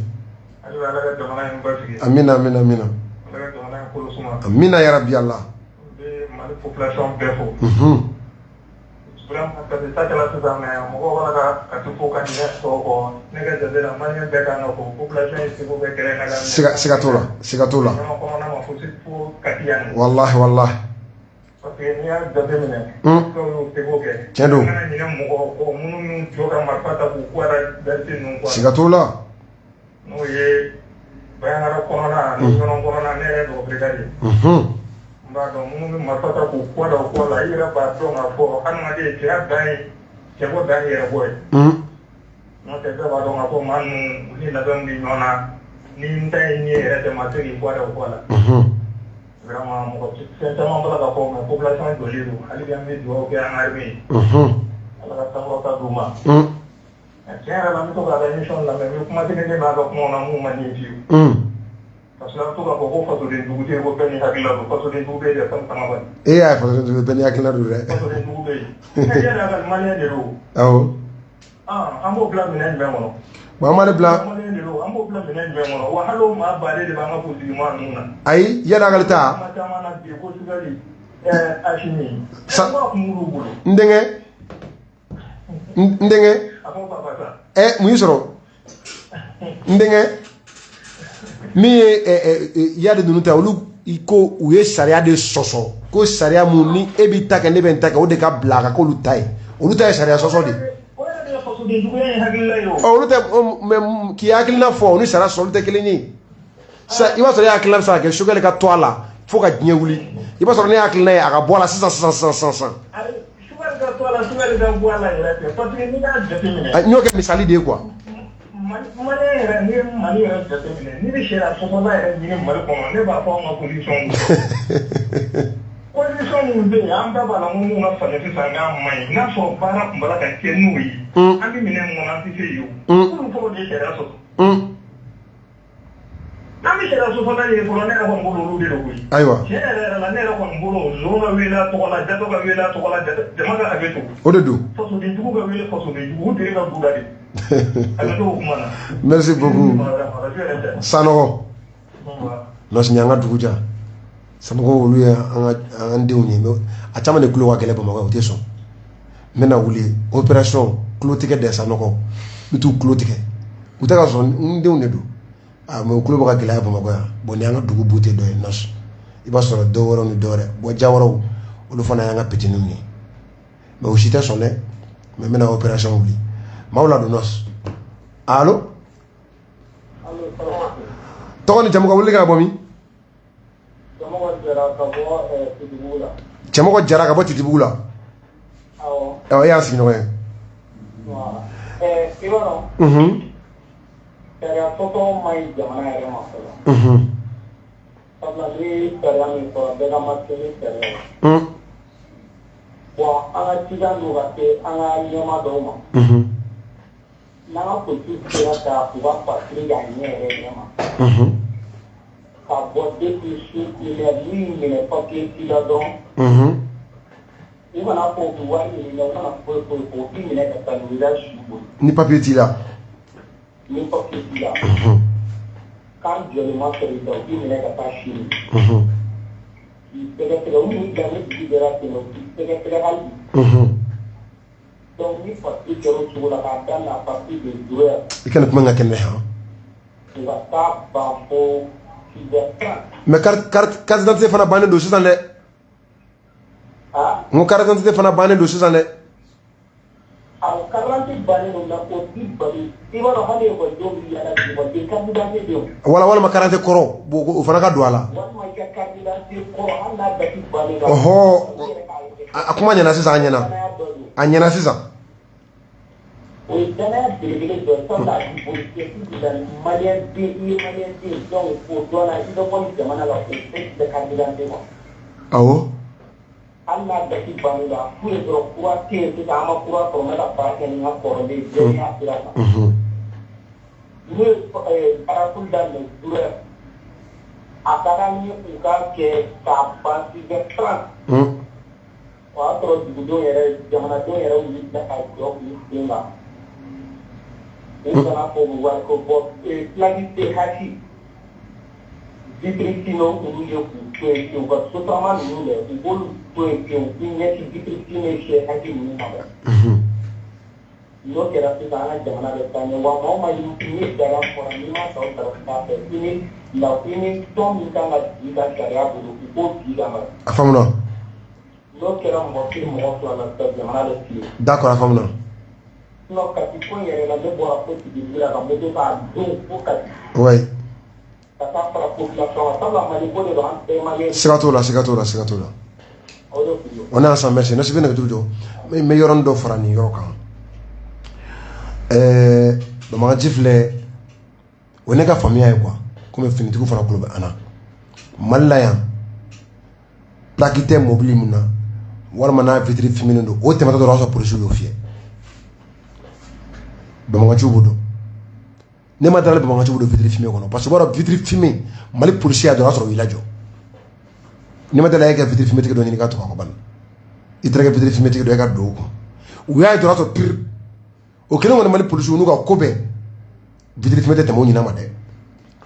amina amina amina amina ya rabbi Allah siga t'o la wallahi wallahi parce que n'i y'a jateminɛ dɔw y'o seko kɛ tiɲɛ don kana ɲinɛ mɔgɔ kɔ minnu y'u jɔ ka marifa ta k'u kɔ da verisi ninnu kɔ siga t'o la n'o ye Bayangara kɔnɔna ni ɲɔnɔ kɔnɔna ne yɛrɛ dɔgɔ brigade n b'a dɔn minnu bɛ marifa ta k'u kɔ da o kɔ la i yɛrɛ b'a dɔn k'a fɔ adamaden cɛya dan ye cɛko dan ye yɛrɛ bɔ ye n'o tɛ bɛɛ b'a dɔn k'a fɔ maa ninnu ni labɛnw bɛ ɲɔgɔn na ni n ta ye ɲɛ yɛrɛ tɛ ma se k'i kɔ da o kɔ la vraiment mɔgɔ fɛn caman bala ka fɔ mais population jɔlen don hali bi an bɛ dugawu kɛ an ka armée ye ala ka sankɔrɔta d'u ma tiɲɛ yɛrɛ la n bɛ to k'a ka émission lamɛn n bɛ kuma kelen kelen n'a ka kumaw na mun man di n ye fiyewu parce que an bɛ to k'a fɔ ko fasoden jugu tɛ yen ko bɛɛ n'i hakili la don fasoden jugu bɛ yen dɛ fɛn caman bali e y'a ye fasoden jugu bɛɛ n'i hakili la don dɛ fasoden jugu bɛ yen mais yɛrɛ ka maliyɛn de don awɔ an b'o bila minɛn jumɛn kɔnɔ bon an b'ale bila maliyɛn de don an b'o bila minɛn jumɛn kɔnɔ wa hali o maa baden de b'an ka politique maa ninnu na ayi yala akali taa caman na bi ko Sugali Achimi n denkɛ mun y'i sɔrɔ n denkɛ min ye yadi ninnu ta olu ko u ye sariya de sɔsɔ ko sariya mun ni e b'i ta kɛ ne bɛ n ta kɛ o de ka bila a ka k'olu ta ye olu ta ye sariya sɔsɔ de olu tɛ k'i hakilina fɔ o ni sariya sɔsɔ olu tɛ kelen ye sisan i b'a sɔrɔ e hakilina bɛ se ka kɛ Sugali ka to a la fo ka diɲɛ wuli i b'a sɔrɔ ne hakilina ye a ka bɔ a la sisan n y'o kɛ misali de ye quoi Mali yɛrɛ ni ye Mali yɛrɛ jateminɛ ni bɛ sariya sɔsɔla yɛrɛ ɲini Mali kɔnɔ ne b'a fɔ an ka position minnu bɛ yen an bɛɛ b'a la n ko mun ka falen sisan n'a ma ɲi n'a sɔrɔ baara tun b'a la ka kɛ n'o ye an bɛ minɛn mun kɔnɔ an tɛ se yen o olu fɔlɔ de ye sariya sɔsɔ n'an bɛ sariya sɔsɔla ye fɔlɔ ne yɛrɛ kɔni bolo olu de don koyi ayiwa tiɲɛ yɛrɛ la ne yɛrɛ kɔni bolo zon ka wele a tɔgɔ la jato ka wele a tɔgɔ la jama ka hakɛ to o de don fasoden jugu ka wele fasoden jugu u teri ka du la de hakɛ to o kuma na merci beaucoup Sanogo nɔsini an ka dugu ja Sanogo olu ye an denw ye a caman de tulo ka gɛlɛn Bamakɔ o tɛ sɔn n bɛna wuli opération tulo tigɛ dɛ Sanogo n bɛ t'u tulo tigɛ u tɛ ka sɔn n denw de don mais u tulo bɛ ka gɛlɛya Bamakɔ yan bon ni an ka dugu bute dɔ ye nɔs i b'a sɔrɔ dɔw wɛrɛw ni dɔw wɛrɛ bon Jawaraw olu fana y'an ka petininw ye mais u si tɛ sɔn dɛ mais n bɛna opération wuli maaw la don nɔs allo tɔgɔ ni jamu ka wuli ka bɔ min Cɛmɔgɔ Jara ka bɔ Titibugu la awɔ e y'an sigiɲɔgɔn ye i b'a dɔn sariya sɔsɔ ma ɲi jamana yɛrɛ ma fɔlɔ Ni papier ti là. Quand je le montre, il me l'a pas chier. Il peut être le monde qui a dit de la télé, il peut être le donc, il faut que je la dans la partie de joueur. Il can comment que il va pas pour mais carte d'identité fana bané do sisan dé. Ah, mon carte d'identité fana bané do sisan dé. Ah, carte bané do na ko ti bari. Ti ba do hande ko do mi ala ti ba ti carte d'identité do. Wala ma carte koro o fana ka do ala. Wala ma carte d'identité koro anda da ti bané. Oho. Akuma nyana sisan nyana. Anyana sisan. Oui, dans la ville de Sonda, il faut que les Maliens donc pour donner une bonne demande à la de candidature. Ah oh? Allah da ki banula, pour les droits qui est à ma cour pour la partie pour les géants. Nous, parapluie dans le douleur. À Tarani, on a que ça passe de France. Autre du boudon et Jamanato et Raouli da Kaïko, Nous allons voir que planifier Hachi, Vitricino, nous y avons got totalement nous, nous voulons que Vitricino chez Hachi nous. Nous qui avons fait un Jamana de Tanya, on m'a dit d'ailleurs pour un minimum de fini, la fini, tombe dans la carrière pour le Gama. A femme là. Nous qui avons montré mon sur la Jamana de Tanya. D'accord, a femme là. Non, quand il faut y aller, la mémoire peut se dire, la mémoire va donc pour qu'elle. Oui. Ça passe par la population, ça va m'aller pour les gens, c'est gâteau là. On est ensemble, merci. Nous sommes venus mais y aura un d'offre à New York. Dans ma gifle, on est qu'à famille quoi. Comme finit tout faire club Anna. Malaya. Plaquité mobile muna. Wala mana vitri féminin do. O tema do rosa pour jouer au fier. Bamanga chubudo ne ma dala bamanga chubudo vitri fumé kono parce que wara vitri fumé mali policier a do rasro villageo ne ma dala yega vitri fumé tike do ni ka to ko ban itrega vitri fumé tike do ga do ko uya do rasro pir o kene wona mali policier nu ka kobe vitri fumé tete mo ni na ma de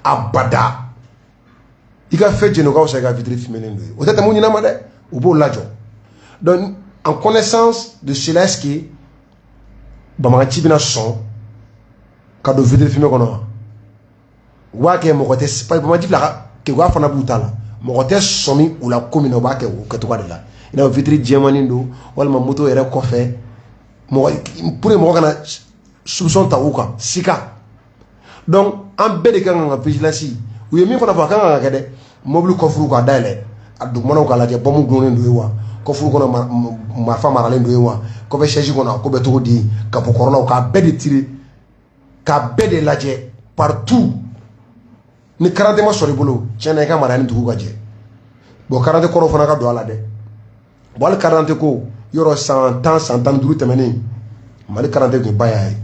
abada ika feje no ka o ga vitri fumé ndo o tete mo ni na ma de o bo lajo donc en connaissance de cela ce qui bamanga chibina son kado vidéo filmé kono wa ke mo kote pa bamanga chibla ke wa fana butala mo kote somi ou la commune ba ke o keto kadela ina vidéo diamani ndo wala ma moto ere ko fe mo pour mo kana soupçon ta uka sika donc en bede kan nga vigilance ou yemi ko na fa kan nga kede mobile kofru ko dale adu mono ko la je bomu gone ndo wa kofru ko na ma fa marale ndo wa ko be cheji ko na ko be to di ka po corona ka be de tirer ka be de laje partout ni karate ma sori bolo chene ka marani dugu ka je bo karate ko fana ka do ala de bo al karate ko yoro 100 ans 100 ans duru temeni mali karate ko baya yi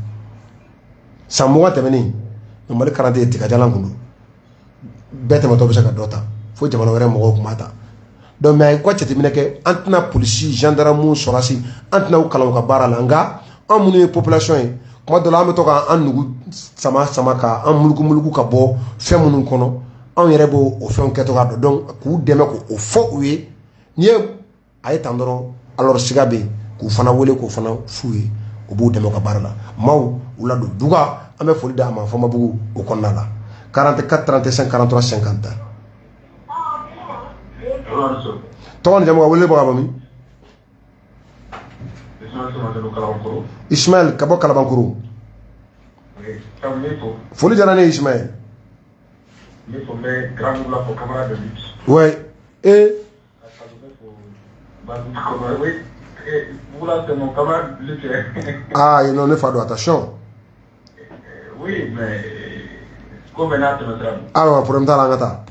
samuwa temeni mali karate tika jalan kundu bete ma to be ka dota fo jamana were mo ko mata donc mais quoi tu mineke antna police gendarme sorasi antna ukala ka bara langa amune population yi kuma de la me to ka anugu sama ka amulugu ka bo femunu kono an yere bo o fen keto ka do donc ku deme ko o fo uye nie ay tandoro alors sigabe ku fana wole ko fana fuye o bo deme ka bara la maw ula do duga ame foli da ma fama bugu o konnala 44 35 43 50 Ton jamu wale ba mi Ismaël kabo Kalabankuru Foli jarane Ismaël ouais et ah il n'en est pas attention oui mais comme on a alors pour me ngata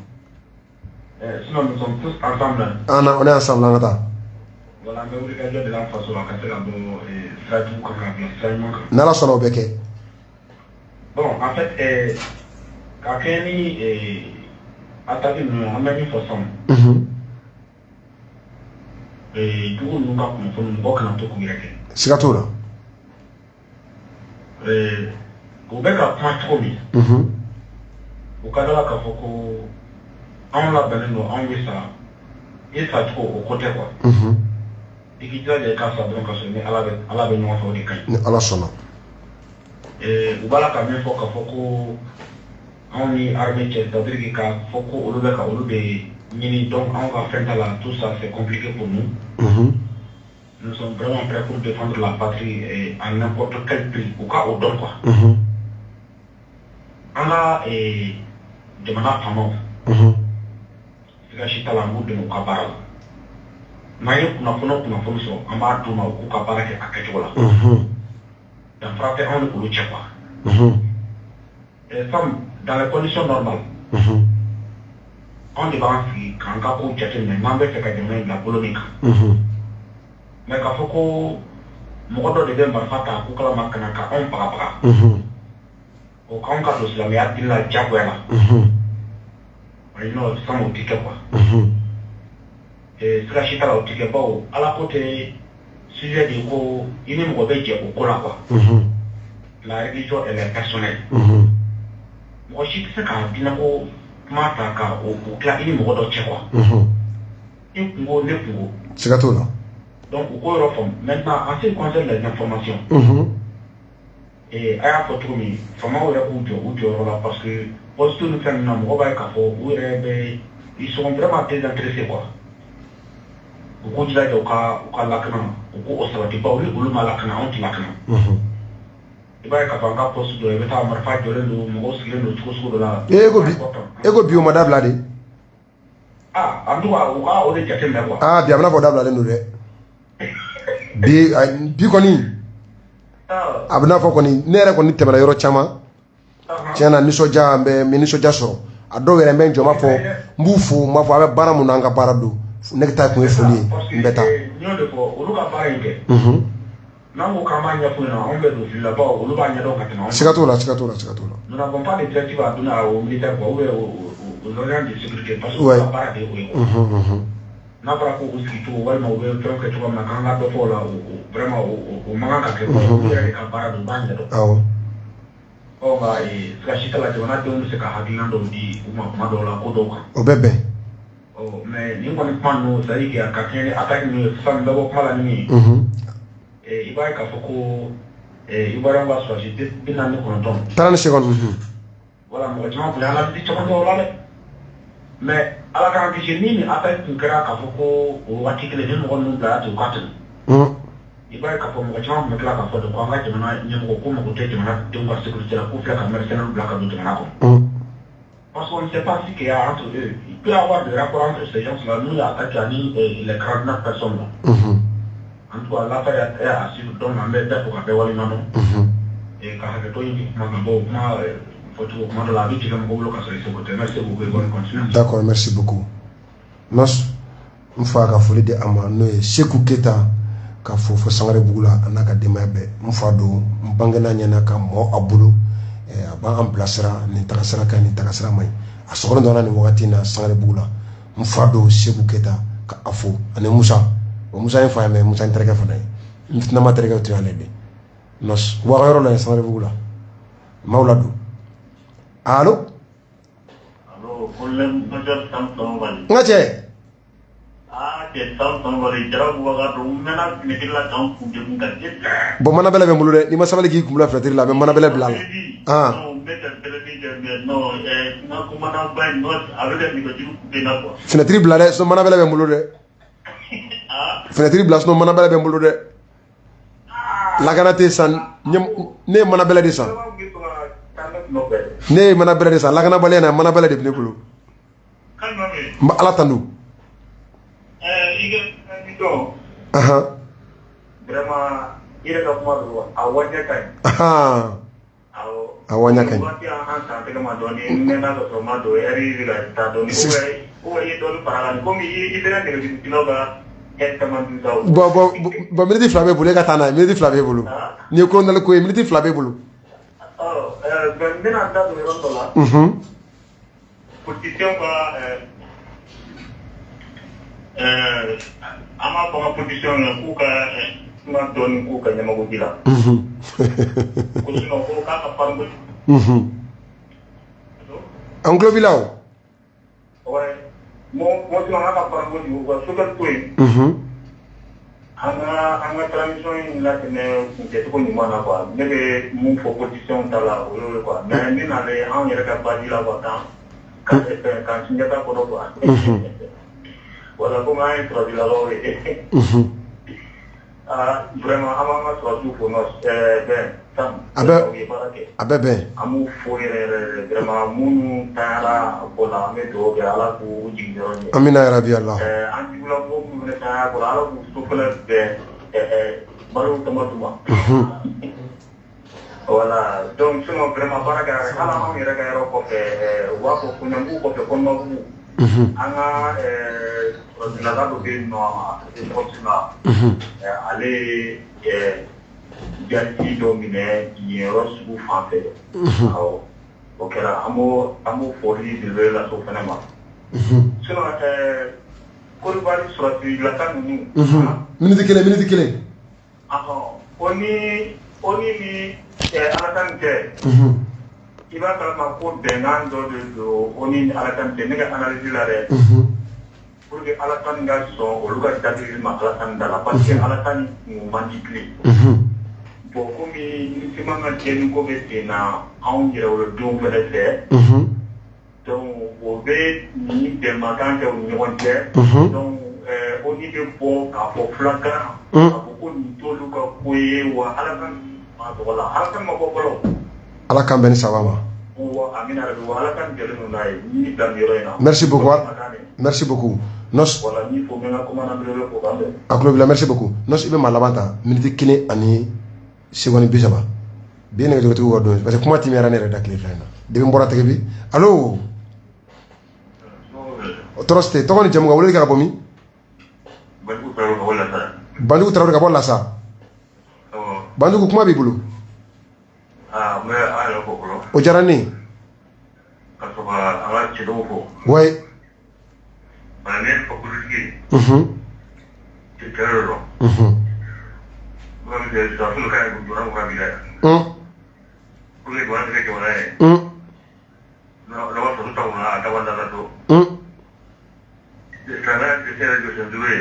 Sinon, nous sommes tous ensemble. On est ensemble, on est. Voilà, mais vous regardez de la façon à casser la bonne stratégie comme la bien. Nala sono beke. Bon, en fait, quand Kenny attaque nous, on a mis façon. Et tout le monde a compris, nous avons tout compris. C'est tout là. Au bec à point trop mis. Au cas de la cafoko, on l'a béni, on veut ça. Et ça trop au côté quoi. Et qui dit les cas ça donc à la béni on fait des cas. À la sonne. Et au bas là quand même faut cafoko, on y armé qui est c'est-à-dire que cafoko au bec à au bec donc on va faire là tout ça c'est compliqué pour nous. Nous sommes vraiment prêts pour défendre la patrie et à n'importe quel prix, au cas où donc quoi. On a demandé à Pamon. C'est la chita la mou de nos cabarats. Maïe pour nous so, on va tout au cabaret à Kachola. D'un frappe on pour le tchèque. Et dans les conditions normales, on débat quand on a pour tchèque, mais on fait que la Pologne. Mais quand faut que de bien barfata pour que la marque n'a qu'à on par rapport. Au cas où la meilleure de la Jaguela. Il nous sommes au ticket quoi. Et c'est la chita au ticket pas à la côté sujet du coup il n'est pas bien au cola quoi. La religion elle est personnelle. Moi je sais qu'à dinamo mata ka au clair il n'est pas d'autre quoi. Et pour ne pour. C'est tout là. Donc, au cours de maintenant, en ce qui concerne les informations, et à votre tour, comment on a parce que, pour ce que nous faisons, ils sont vraiment très intéressés. Beaucoup de gens qui ont l'acné, beaucoup de gens qui ont l'acné, ont l'acné. Il va y avoir un poste de l'État, mais il faut que nous la. Ego bio madame là. Ah, en tout cas, on est déjà là. Ah, bien, on a madame là, nous. Bi koni abna fo koni nere koni tebela yoro chama tiana nisoja mbe minisoja so ado were mbe njoma fo mbufu mafo abe bara munanga barado nekta ko efoli mbeta nyondo fo uluka baringe nango kamanya fo na ombe do fila ba uluba nyado katina sikatola nous n'avons pas les directives à donner aux militaires pour aux organes de sécurité parce que la barade est n'a pas pour aussi tout vraiment au faire que tu vas me quand la fois là vraiment au moment que il y a des capables de bagne là oh bah et ça chita la on a donné ce qu'a hadina do di ma do la kodo au bébé oh mais ni on pas nous ça dit qu'il y a quelqu'un attaque nous ça me doit pas la nuit et il va ka foko et il va avoir soit j'étais bien en content 30 secondes voilà moi je m'en prends la petite seconde là mais à la grande génie après tu créas qu'à beaucoup ou article de nous on nous là du côté il va qu'à pour moi tu me là qu'à de quoi va te mener ni mo ko mo côté te mener de voir sécurité la pour faire la mercenaire black à te mener parce qu'on ne sait pas ce qu'il y a entre eux il peut y avoir des rapports entre ces gens là nous attaquent à ni les 49 personnes là en tout cas l'affaire est à suivre dans la merde pour faire wali non et quand je te dis d'accord, merci beaucoup. Nos mfa ka foli de ama no e Sekou Keita ka fo Sangare Bugula anaka demabe mfa do mbangana nyana ka mo abulu aba en placera ni takasara ka ni takasara mai asoro ndona ni wakati na Sangare Bugula mfa do Sekou Keita ka afo ane Musa mfa me Musa intereka fa dai mfina matereka tu alede nos wa yoro la Sangare Bugula Mauladu allo kullum majar samson wali ngache ke samson wali jara buga do mena nikilla tam kunje mun gadje bo mana bele be mulu de ni ma sabale ki kumula fratiri la be mana bele bilal no beta television no na kumana bay no avele ni ko jiru de na ko fenetri blade so mana bele be mulu de fenetri blas no mana bele be mulu de lagana te san ne mana bele de san ne mana bele de san lagana bale na mana bele de ne bulu kan no me ma ala tanu ige ni do vraiment ire ka kuma do awanya kai awanya kai wati an ta te ma do ni ne na do ma do eri ri la ta do ni il donne par là, comme il est là, il bon, minute flamme boulé katana, minute flamme boulou. Ni ko ndal ko minute flamme boulou. Ben maintenant dans le rond là. Position ama pour position ku ka ma don ku ka nyama ko dila. Ko sino ko ka pargo. Anglo bilao. Ouais. Mo sino ka pargo ni ko so ka tuin. Anga transmission la tene ko ni mana quoi nebe mon position ta la o quoi mais ni na le an yere ka ba dila quoi quand tu n'as pas pour quoi voilà comment être de la loi vraiment avant soit tout pour nous ben tam abe amu foire vraiment mon tara pour la météo que ala ku jingiro amina ya rabbi allah anti la mo ne ta pour ala ku souffle balu tomatuma voilà donc sinon vraiment baraka ala mo yere ka yero ko fe wa ko kunyangu ko fe kon mabu anga la dado be no de proxima ale jati domine yero su fante ok là amo folie de la sofenema sinon ko bari surati la kanu minute kele oni ni alatan te iba kala ko benan do oni alatan te ne ga analyse la re pour que alatan ga so o luga tadi ma alatan dala parce que alatan manipulé bon comme ni simanga tenu ko betina on dirait le don fele fe donc o be ni de makante o ni wonte donc oni be po ka po flaka ko ni to luka ko ye wa alatan ma to wala alatan ma ko bolo ala kan ben sawama merci beaucoup nos aklo bila merci beaucoup nos ibe malabanta minute kile ani segoni bisaba bien nga jogoto wordo parce que kuma timera ne reda kile fayna de mbora tege bi allo troste to ngoni jamuga wole ka bomi bandu trawre ka bolla sa bandu kuma bi bulu mais alors pourquoi o jarani parce que ala ci do ko way mané ko kuligi ci terro ngam de sa fu kay bu ram ko bi la ko le do ande ke wala no wa so to na ta wala la do de kana de sera de se duwe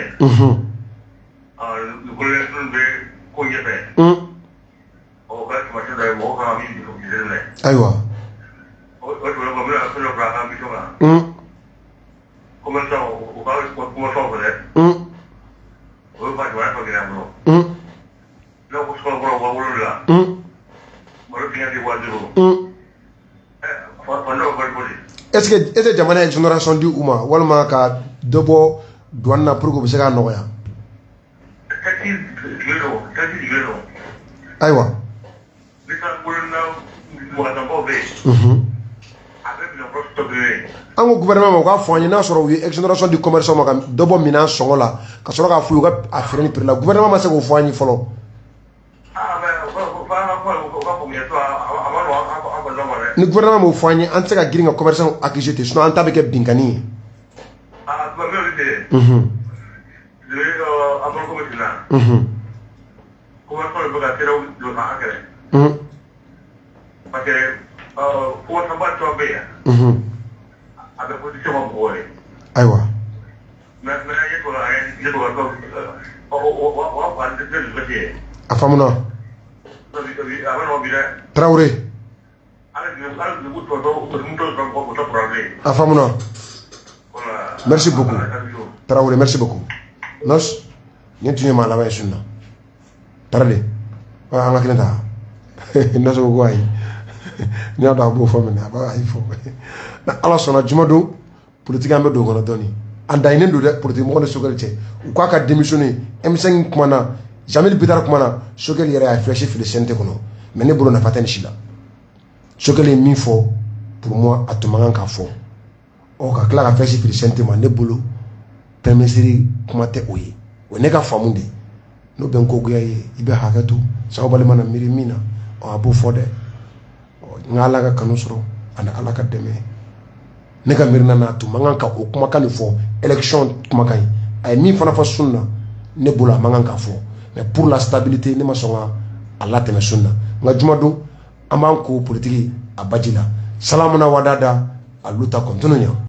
ko le be ko yepe aywa est-ce que jamana exonération di uma walma ka dobo douane pour que vous soyez noya aywa an ko gouvernement ma ko fɔ an ye n'a sɔrɔ u ye exonération du commerce ma ka dɔ bɔ minan sɔngɔ la ka sɔrɔ k'a f'u ye u ka a feere ni prix la gouvernement ma se k'o fɔ an ye fɔlɔ. ni gouvernement m'o fɔ an ye an tɛ se ka girin ka commerçant accuser ten sinon an ta bɛ kɛ binkani ye. parce que pour ça va tomber avec position en bois aywa mais il faut afamuna Traoré afamuna merci beaucoup Traoré merci beaucoup nos ñenti ma la way sunna tarade wa anga kilenta nos ko ay ñaw da bo fo mena ba ay fo na ala sona jumado politique ambe do gono doni anda inen do de politique mo ko sogalite ko aka démissionner M5 kumana Jamil Bidar kumana sogel yere ay fléché fil sente kono mais ne bolo na patene shila sogel mi fo pour moi atumanga ka fo o ka tila ka fɛn si présidente ma ne bolo premier ministre kuma tɛ o ye o ne ka faamu de n'o bɛ n kogoya ye i bɛ hakɛ to sabali mana miiri min na a b'o fɔ dɛ n ka ala ka kanu sɔrɔ ani ala ka dɛmɛ ne ka miirina n'a tun man kan ka o kumakan nin fɔ élection kumakan ye a ye min fana fɔ sun na ne bolo a man kan k'a fɔ mais pour la stabilité ne ma sɔn ka a latɛmɛ sun na nka jumadon an b'an ko politiki a baji la salamuna wadada a luta kɔntinu ɲa